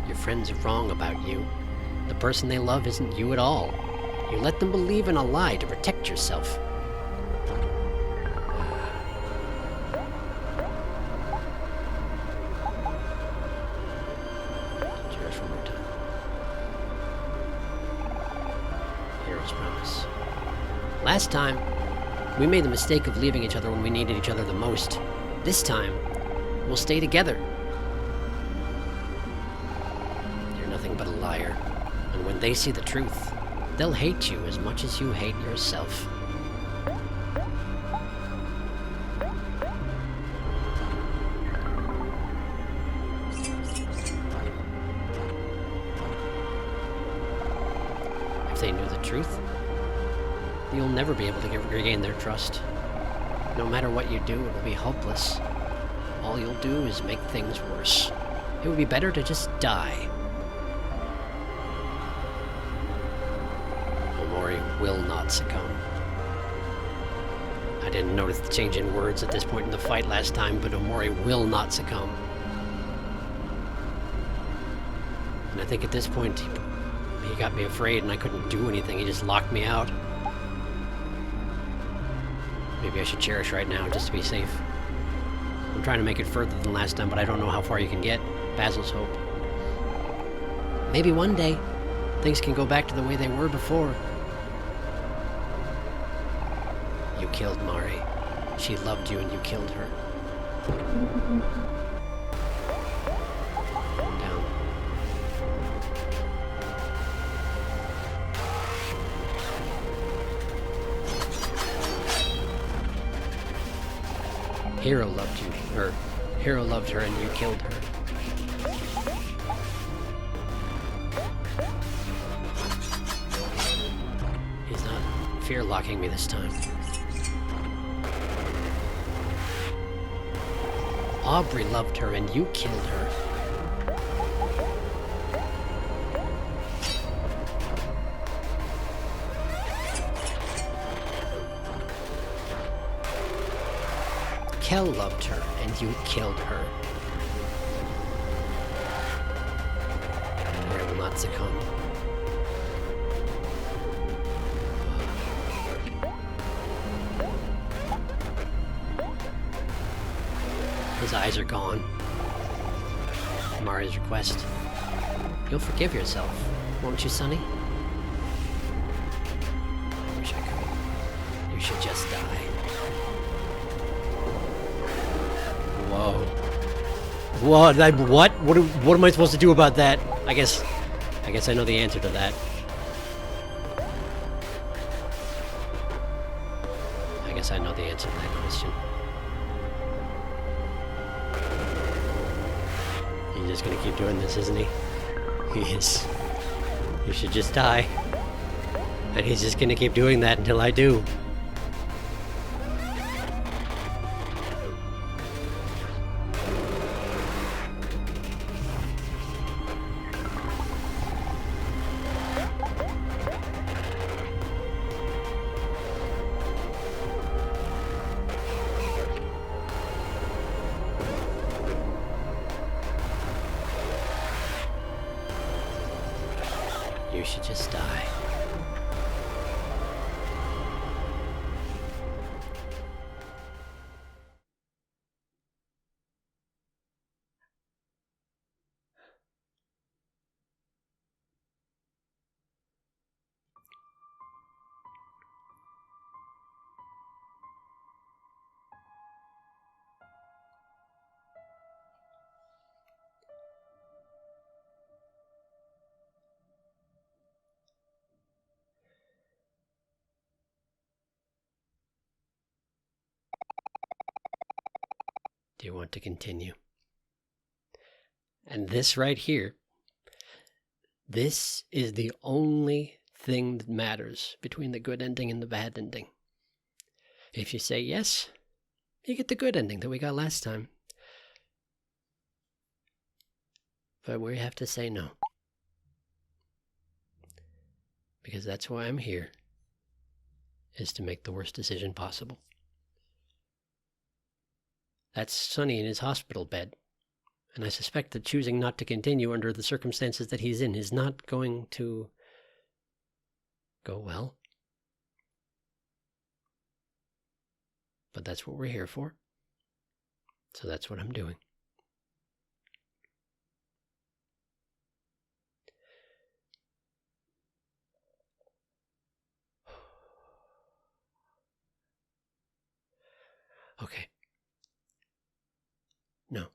Your friends are wrong about you. The person they love isn't you at all. You let them believe in a lie to protect yourself. Cheers one more time. Hero's promise. Last time, we made the mistake of leaving each other when we needed each other the most. This time, we'll stay together. You're nothing but a liar. And when they see the truth, they'll hate you as much as you hate yourself. If they knew the truth, you'll never be able to regain their trust. No matter what you do, it will be hopeless. All you'll do is make things worse. It would be better to just die. Will not succumb. I didn't notice the change in words at this point in the fight last time, but Omori will not succumb. And I think at this point, he got me afraid and I couldn't do anything. He just locked me out. Maybe I should cherish right now just to be safe. I'm trying to make it further than last time, but I don't know how far you can get. Basil's hope. Maybe one day, things can go back to the way they were before. You killed Mari. She loved you and you killed her. Calm down. Hero loved you, or Hero loved her and you killed her. He's not fear-locking me this time. Aubrey loved her and you killed her. Kel loved her and you killed her. I will not succumb. His eyes are gone. Mari's request. You'll forgive yourself, won't you, Sonny? I wish I could. You should just die. Whoa. What? What am I supposed to do about that? I guess I know the answer to that. I guess I know the answer to that question. He's just gonna keep doing this, isn't he? He is. You should just die. And he's just gonna keep doing that until I do. You should just die. Do you want to continue? And this right here, this is the only thing that matters between the good ending and the bad ending. If you say yes, you get the good ending that we got last time. But we have to say no. Because that's why I'm here, is to make the worst decision possible. That's Sonny in his hospital bed, and I suspect that choosing not to continue under the circumstances that he's in is not going to go well. But that's what we're here for, so that's what I'm doing. Okay. No.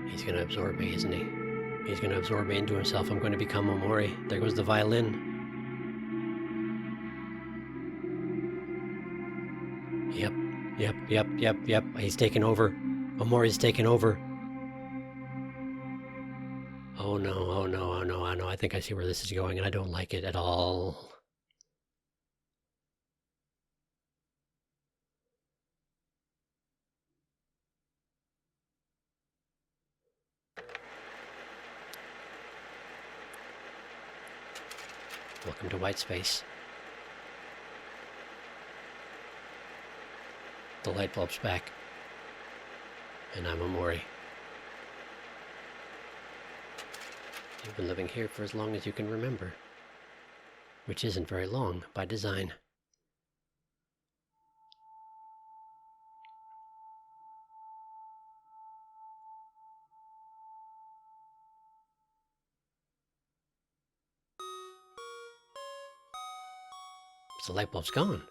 He's going to absorb me, isn't he? He's going to absorb me into himself. I'm going to become Omori. There goes the violin. Yep. He's taken over. Omori's taken over. Oh no. I think I see where this is going, and I don't like it at all. Welcome to white space. The light bulb's back. And I'm Omori. You've been living here for as long as you can remember. Which isn't very long, by design. So the light bulb's gone.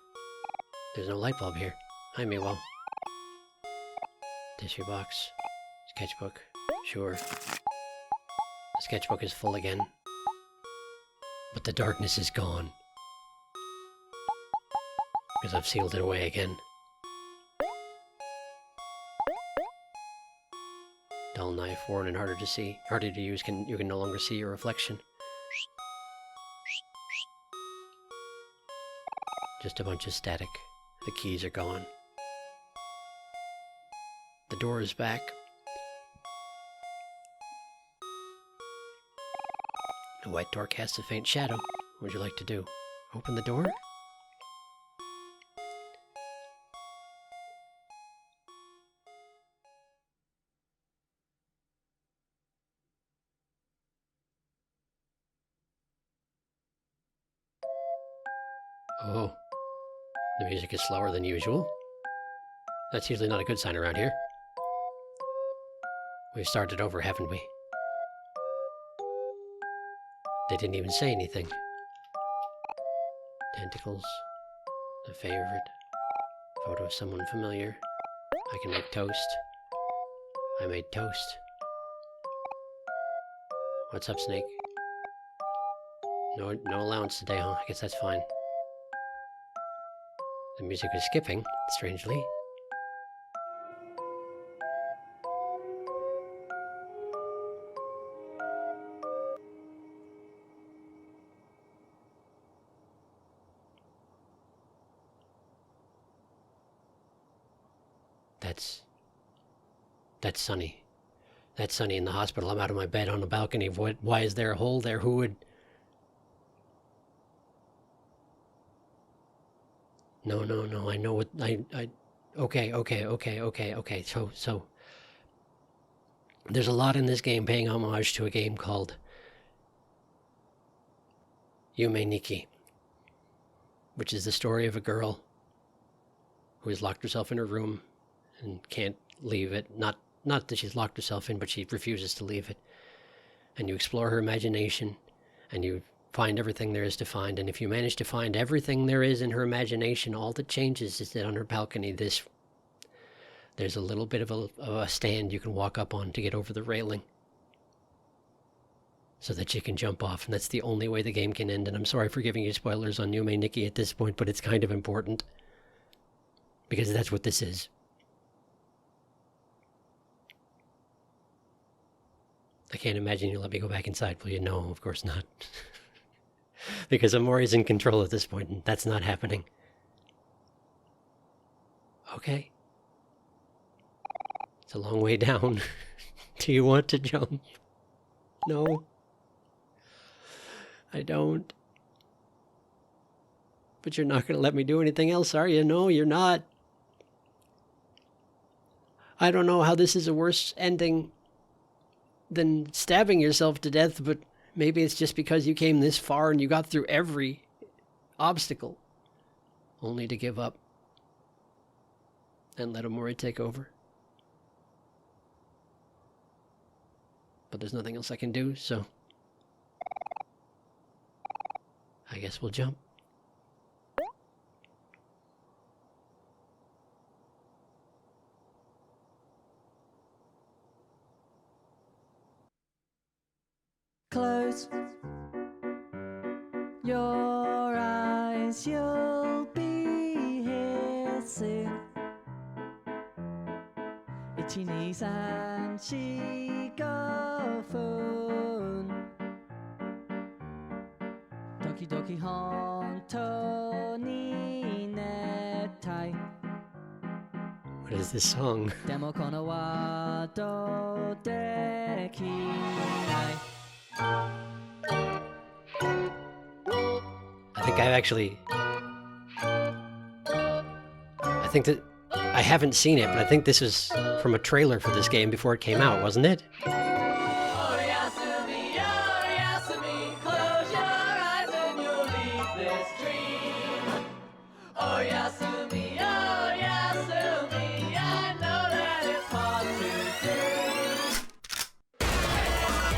There's no light bulb here. Hi, Miwo. Tissue box. Sketchbook. Sure. Sketchbook is full again. But the darkness is gone. Because I've sealed it away again. Dull knife, worn and harder to see. Harder to use, you can no longer see your reflection. Just a bunch of static. The keys are gone. The door is back. The white door casts a faint shadow. What would you like to do? Open the door? Oh. The music is slower than usual. That's usually not a good sign around here. We've started over, haven't we? They didn't even say anything. Tentacles. The favorite. Photo of someone familiar. I can make toast. I made toast. What's up, Snake? No allowance today, huh? I guess that's fine. The music was skipping, strangely. That's Sunny. That's Sunny in the hospital. I'm out of my bed on the balcony. Why is there a hole there? Who would... No, I know what... Okay. So... There's a lot in this game paying homage to a game called... Yume Nikki. Which is the story of a girl who has locked herself in her room and can't leave it. Not that she's locked herself in, but she refuses to leave it. And you explore her imagination, and you find everything there is to find. And if you manage to find everything there is in her imagination, all that changes is that on her balcony, there's a little bit of a stand you can walk up on to get over the railing, so that you can jump off. And that's the only way the game can end. And I'm sorry for giving you spoilers on Yume Nikki at this point, but it's kind of important, because that's what this is. I can't imagine you'll let me go back inside, will you? No, of course not. Because Omori's in control at this point, and that's not happening. Okay. It's a long way down. Do you want to jump? No. I don't. But you're not going to let me do anything else, are you? No, you're not. I don't know how this is a worse ending than stabbing yourself to death, but maybe it's just because you came this far and you got through every obstacle only to give up and let Omori take over. But there's nothing else I can do, so I guess we'll jump. Close your eyes, you'll be here soon. 1、2、3、4、5分時々本当に熱帯 What is this song? でもこのワードできない I think that I haven't seen it, but I think this was from a trailer for this game before it came out, wasn't it?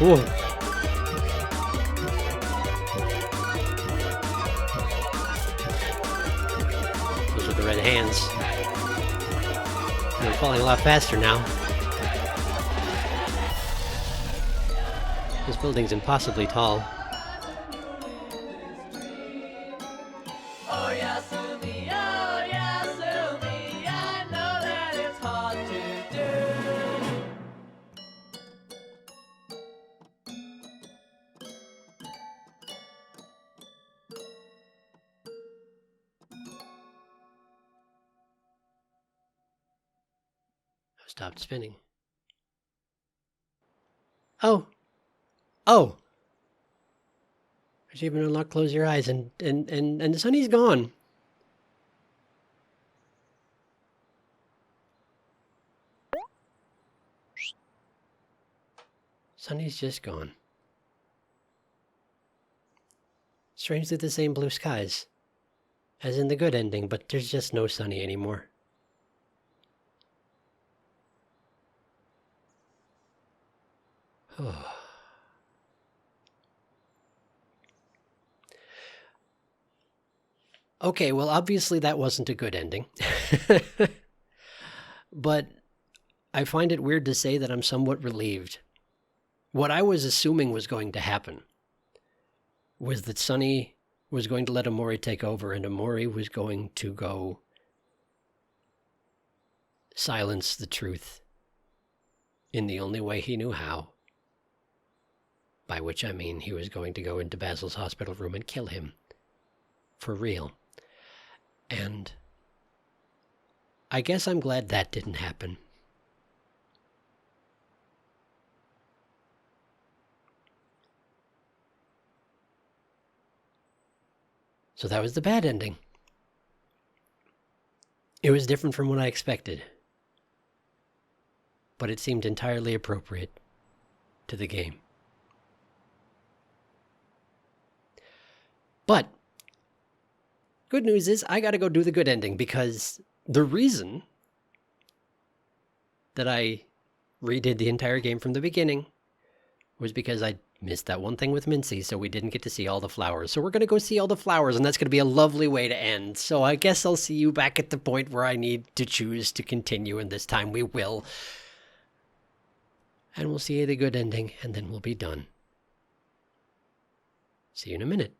Ooh. Those are the red hands. They're falling a lot faster now. This building's impossibly tall. Oh Yasumi, I know that it's hard to do. I've stopped spinning. Oh. Oh. Achievement unlocked, close your eyes, and Sunny's gone. Sunny's just gone. Strangely the same blue skies as in the good ending, but there's just no Sunny anymore. Oh. Okay, well, obviously that wasn't a good ending. But I find it weird to say that I'm somewhat relieved. What I was assuming was going to happen was that Sunny was going to let Omori take over, and Omori was going to go silence the truth in the only way he knew how. By which I mean he was going to go into Basil's hospital room and kill him. For real. And I guess I'm glad that didn't happen. So that was the bad ending. It was different from what I expected. But it seemed entirely appropriate to the game. But good news is I gotta go do the good ending, because the reason that I redid the entire game from the beginning was because I missed that one thing with Mincy, so we didn't get to see all the flowers. So we're going to go see all the flowers, and that's going to be a lovely way to end. So I guess I'll see you back at the point where I need to choose to continue, and this time we will. And we'll see the good ending, and then we'll be done. See you in a minute.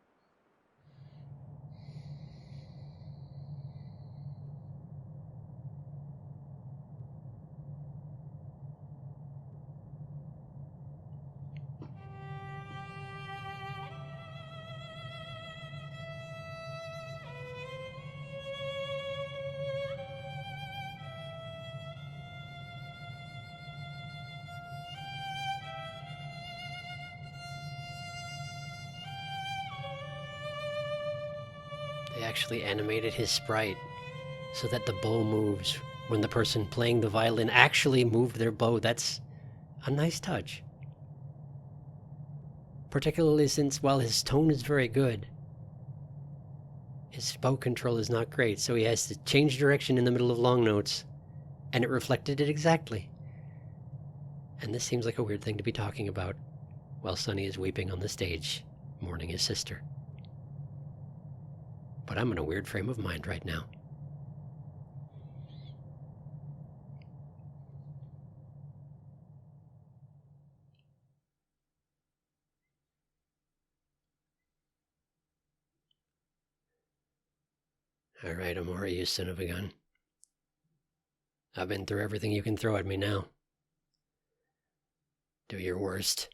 They actually animated his sprite so that the bow moves when the person playing the violin actually moved their bow. That's a nice touch. Particularly since, while his tone is very good, his bow control is not great, so he has to change direction in the middle of long notes, and it reflected it exactly. And this seems like a weird thing to be talking about while Sunny is weeping on the stage, mourning his sister. But I'm in a weird frame of mind right now. All right, Omori, you son of a gun. I've been through everything you can throw at me now. Do your worst.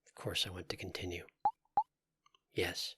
Of course I want to continue. Yes.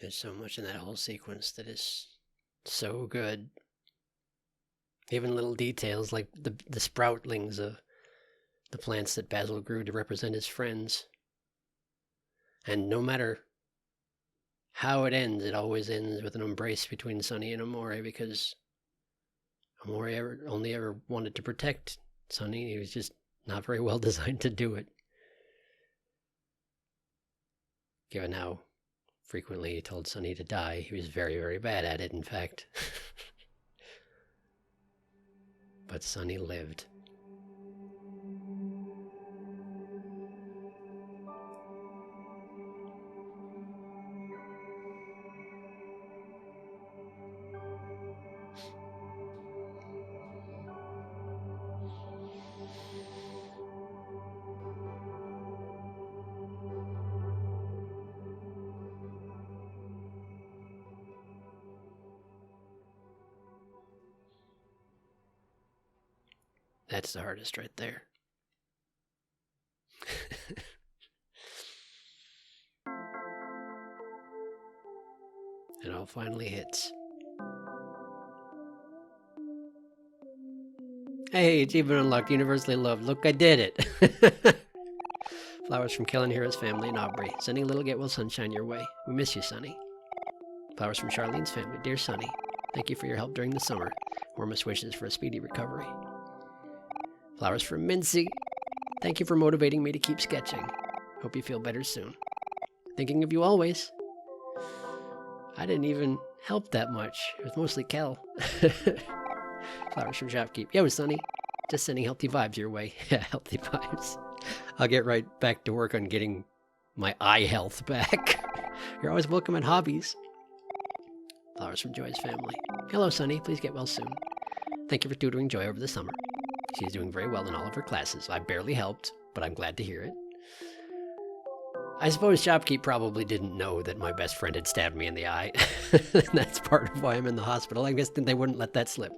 There's so much in that whole sequence that is so good. Even little details like the sproutlings of the plants that Basil grew to represent his friends. And no matter how it ends, it always ends with an embrace between Sunny and Omori, because Omori only ever wanted to protect Sunny. He was just not very well designed to do it. Given how frequently he told Sunny to die, he was very, very bad at it, in fact. But Sunny lived. That's the hardest right there. It all finally hits. Hey, achievement unlocked, universally loved. Look, I did it. Flowers from Kellen Hira's family in Aubrey. Sending a little get well sunshine your way. We miss you, Sonny. Flowers from Charlene's family. Dear Sonny, thank you for your help during the summer. Warmest wishes for a speedy recovery. Flowers from Mincy. Thank you for motivating me to keep sketching. Hope you feel better soon. Thinking of you always. I didn't even help that much. It was mostly Kel. Flowers from Shopkeep. Yo, Sonny. Just sending healthy vibes your way. Yeah, healthy vibes. I'll get right back to work on getting my eye health back. You're always welcome at Hobbies. Flowers from Joy's family. Hello, Sonny. Please get well soon. Thank you for tutoring Joy over the summer. She's doing very well in all of her classes. I barely helped, but I'm glad to hear it. I suppose Shopkeep probably didn't know that my best friend had stabbed me in the eye. That's part of why I'm in the hospital. I guess they wouldn't let that slip.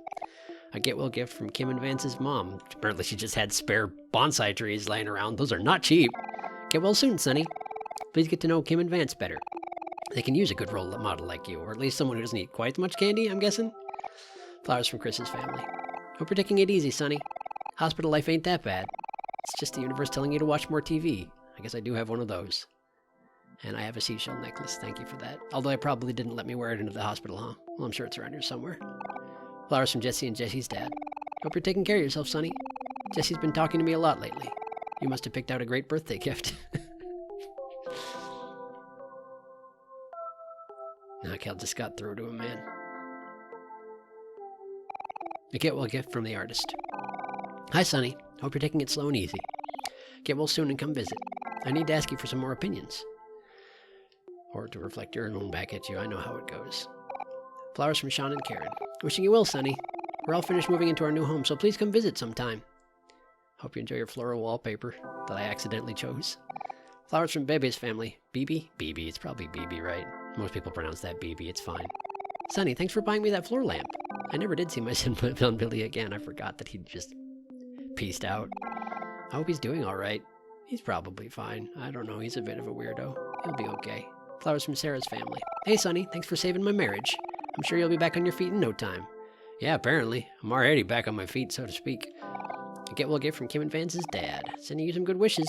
A get well gift from Kim and Vance's mom. Apparently she just had spare bonsai trees laying around. Those are not cheap. Get well soon, Sonny. Please get to know Kim and Vance better. They can use a good role model like you, or at least someone who doesn't eat quite as much candy, I'm guessing. Flowers from Chris's family. Hope you're taking it easy, Sonny. Hospital life ain't that bad. It's just the universe telling you to watch more TV. I guess I do have one of those. And I have a seashell necklace. Thank you for that. Although I probably didn't let me wear it into the hospital, huh? Well, I'm sure it's around here somewhere. Flowers from Jesse and Jesse's dad. Hope you're taking care of yourself, Sonny. Jesse's been talking to me a lot lately. You must have picked out a great birthday gift. Now Kel just got through to him, man. A get well gift from the artist. Hi, Sonny. Hope you're taking it slow and easy. Get well soon and come visit. I need to ask you for some more opinions. Or to reflect your own back at you. I know how it goes. Flowers from Sean and Karen. Wishing you well, Sonny. We're all finished moving into our new home, so please come visit sometime. Hope you enjoy your floral wallpaper that I accidentally chose. Flowers from Bebe's family. BB? BB. It's probably BB, right? Most people pronounce that BB. It's fine. Sonny, thanks for buying me that floor lamp. I never did see my son Billy again. I forgot that he'd just peaced out. I hope he's doing all right. He's probably fine. I don't know. He's a bit of a weirdo. He'll be okay. Flowers from Sarah's family. Hey, Sonny. Thanks for saving my marriage. I'm sure you'll be back on your feet in no time. Yeah, apparently. I'm already back on my feet, so to speak. A get well gift from Kim and Vance's dad. Sending you some good wishes.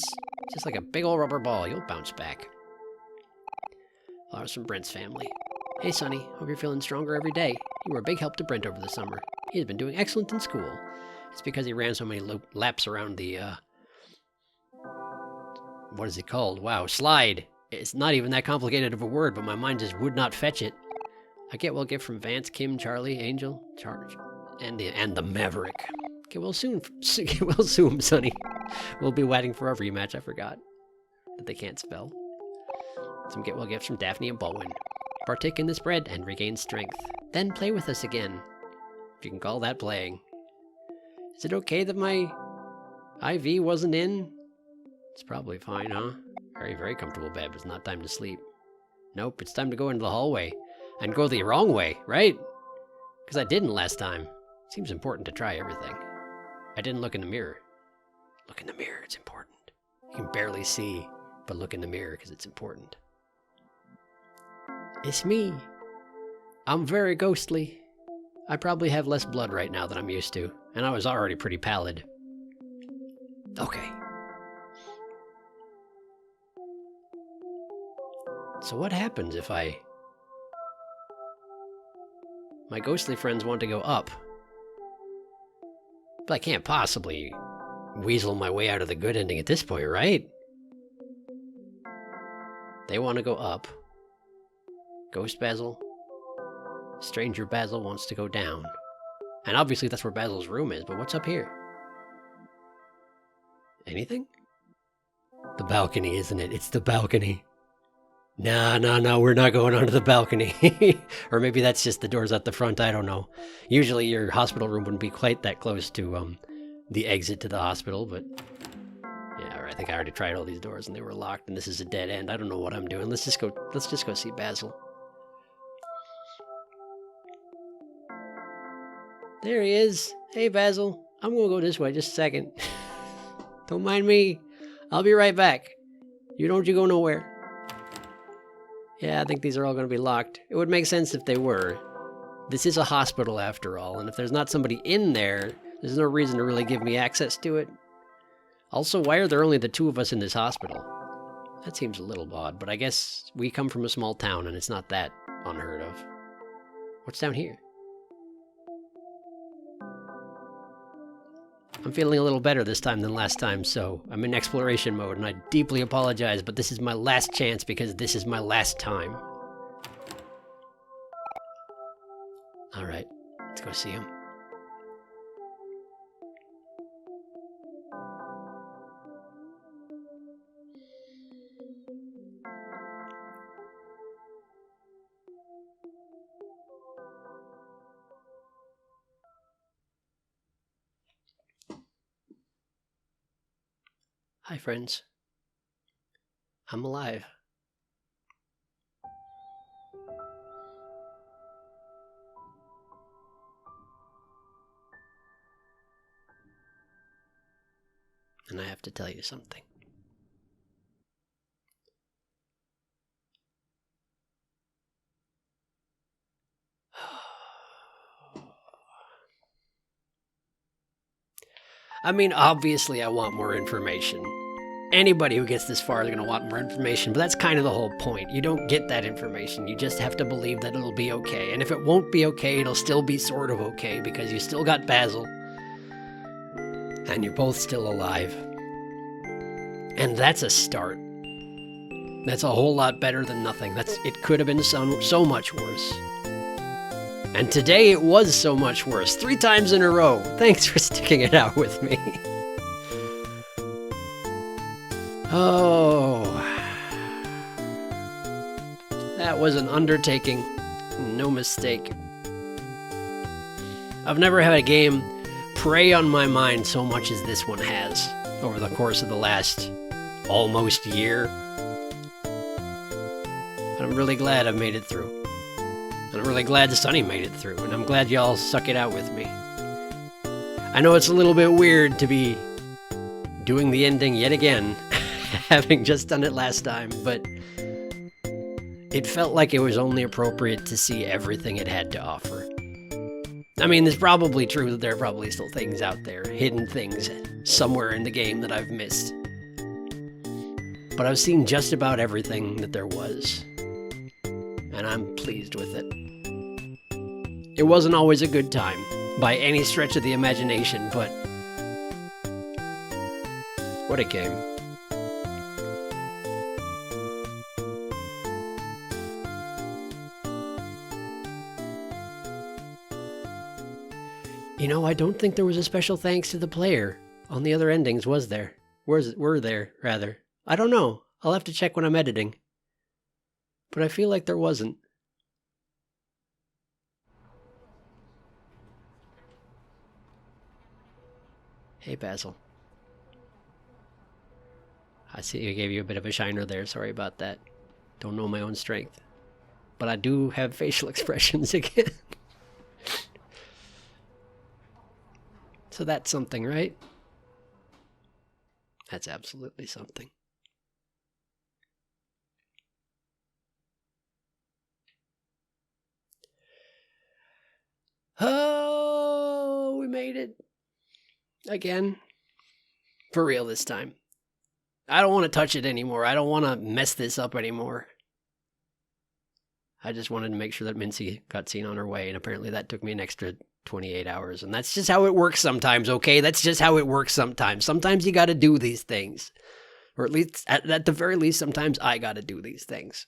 Just like a big old rubber ball. You'll bounce back. Flowers from Brent's family. Hey, Sonny. Hope you're feeling stronger every day. You were a big help to Brent over the summer. He has been doing excellent in school. It's because he ran so many laps around the, what is it called? Wow, slide. It's not even that complicated of a word, but my mind just would not fetch it. A get well gift from Vance, Kim, Charlie, Angel, Charge, and the Maverick. Get well soon, Sonny. We'll be waiting for our rematch. I forgot that they can't spell. Some get well gifts from Daphne and Baldwin. Partake in this bread and regain strength. Then play with us again. If you can call that playing. Is it okay that my IV wasn't in? It's probably fine, huh? Very, very comfortable bed, but it's not time to sleep. Nope, it's time to go into the hallway. And go the wrong way, right? Because I didn't last time. Seems important to try everything. I didn't look in the mirror. Look in the mirror, it's important. You can barely see, but look in the mirror because it's important. It's me. I'm very ghostly. I probably have less blood right now than I'm used to, and I was already pretty pallid. Okay. So what happens if my ghostly friends want to go up? But I can't possibly weasel my way out of the good ending at this point, right? They want to go up. Ghost Basil. Stranger Basil wants to go down. And obviously that's where Basil's room is, but what's up here? Anything? The balcony, isn't it? It's the balcony. No, we're not going onto the balcony. Or maybe that's just the doors at the front, I don't know. Usually your hospital room wouldn't be quite that close to the exit to the hospital, but... yeah, I think I already tried all these doors and they were locked, and this is a dead end. I don't know what I'm doing. Let's just go see Basil. There he is. Hey, Basil. I'm gonna go this way just a second. Don't mind me. I'll be right back. You go nowhere. Yeah, I think these are all gonna be locked. It would make sense if they were. This is a hospital after all, and if there's not somebody in there, there's no reason to really give me access to it. Also, why are there only the two of us in this hospital? That seems a little odd, but I guess we come from a small town and it's not that unheard of. What's down here? I'm feeling a little better this time than last time, so I'm in exploration mode, and I deeply apologize, but this is my last chance because this is my last time. Alright, let's go see him. Hi, friends. I'm alive. And I have to tell you something. I mean, obviously I want more information. Anybody who gets this far is going to want more information, but that's kind of the whole point. You don't get that information. You just have to believe that it'll be okay. And if it won't be okay, it'll still be sort of okay because you still got Basil. And you're both still alive. And that's a start. That's a whole lot better than nothing. It could have been so much worse. And today it was so much worse. 3 times in a row. Thanks for sticking it out with me. Oh. That was an undertaking. No mistake. I've never had a game prey on my mind so much as this one has over the course of the last almost year. And I'm really glad I've made it through. And I'm really glad Sunny made it through, and I'm glad y'all stuck it out with me. I know it's a little bit weird to be doing the ending yet again, having just done it last time, but it felt like it was only appropriate to see everything it had to offer. I mean, it's probably true that there are probably still things out there, hidden things somewhere in the game that I've missed. But I've seen just about everything that there was, and I'm pleased with it. It wasn't always a good time, by any stretch of the imagination, but what a game. You know, I don't think there was a special thanks to the player on the other endings, was there? Were there, rather. I don't know. I'll have to check when I'm editing. But I feel like there wasn't. Hey, Basil. I see I gave you a bit of a shiner there. Sorry about that. Don't know my own strength. But I do have facial expressions again. So that's something, right? That's absolutely something. it again. For real this time. I don't want to touch it anymore. I don't want to mess this up anymore. I just wanted to make sure that Mincy got seen on her way, and apparently that took me an extra 28 hours, and that's just how it works sometimes, okay? That's just how it works sometimes. Sometimes you got to do these things. Or at least, at the very least, sometimes I got to do these things.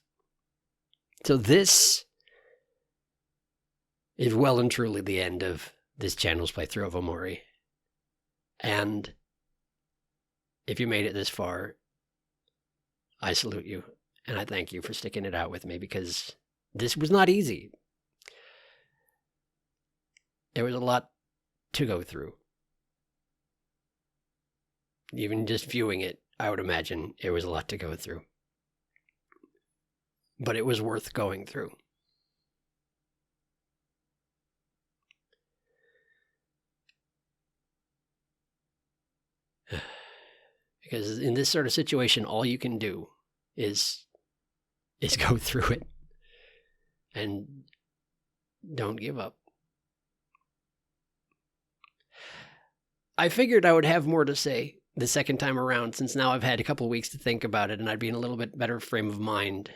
So this is well and truly the end of this channel's playthrough of Omori. And if you made it this far, I salute you, and I thank you for sticking it out with me, because this was not easy. There was a lot to go through. Even just viewing it, I would imagine it was a lot to go through. But it was worth going through. Because in this sort of situation, all you can do is go through it. And don't give up. I figured I would have more to say the second time around, since now I've had a couple of weeks to think about it and I'd be in a little bit better frame of mind.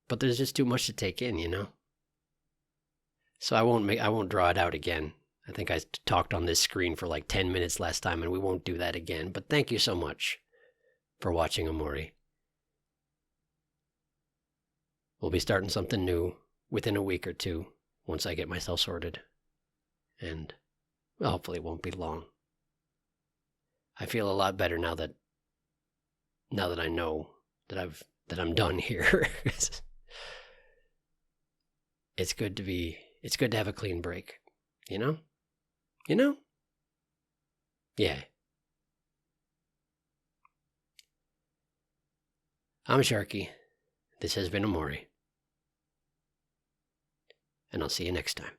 But there's just too much to take in, you know? So I won't draw it out again. I think I talked on this screen for like 10 minutes last time, and we won't do that again. But thank you so much for watching Omori. We'll be starting something new within a week or two once I get myself sorted. And well, hopefully it won't be long. I feel a lot better now that I know that I'm done here. It's good to have a clean break, you know? You know? Yeah. I'm Sharky. This has been Omori. And I'll see you next time.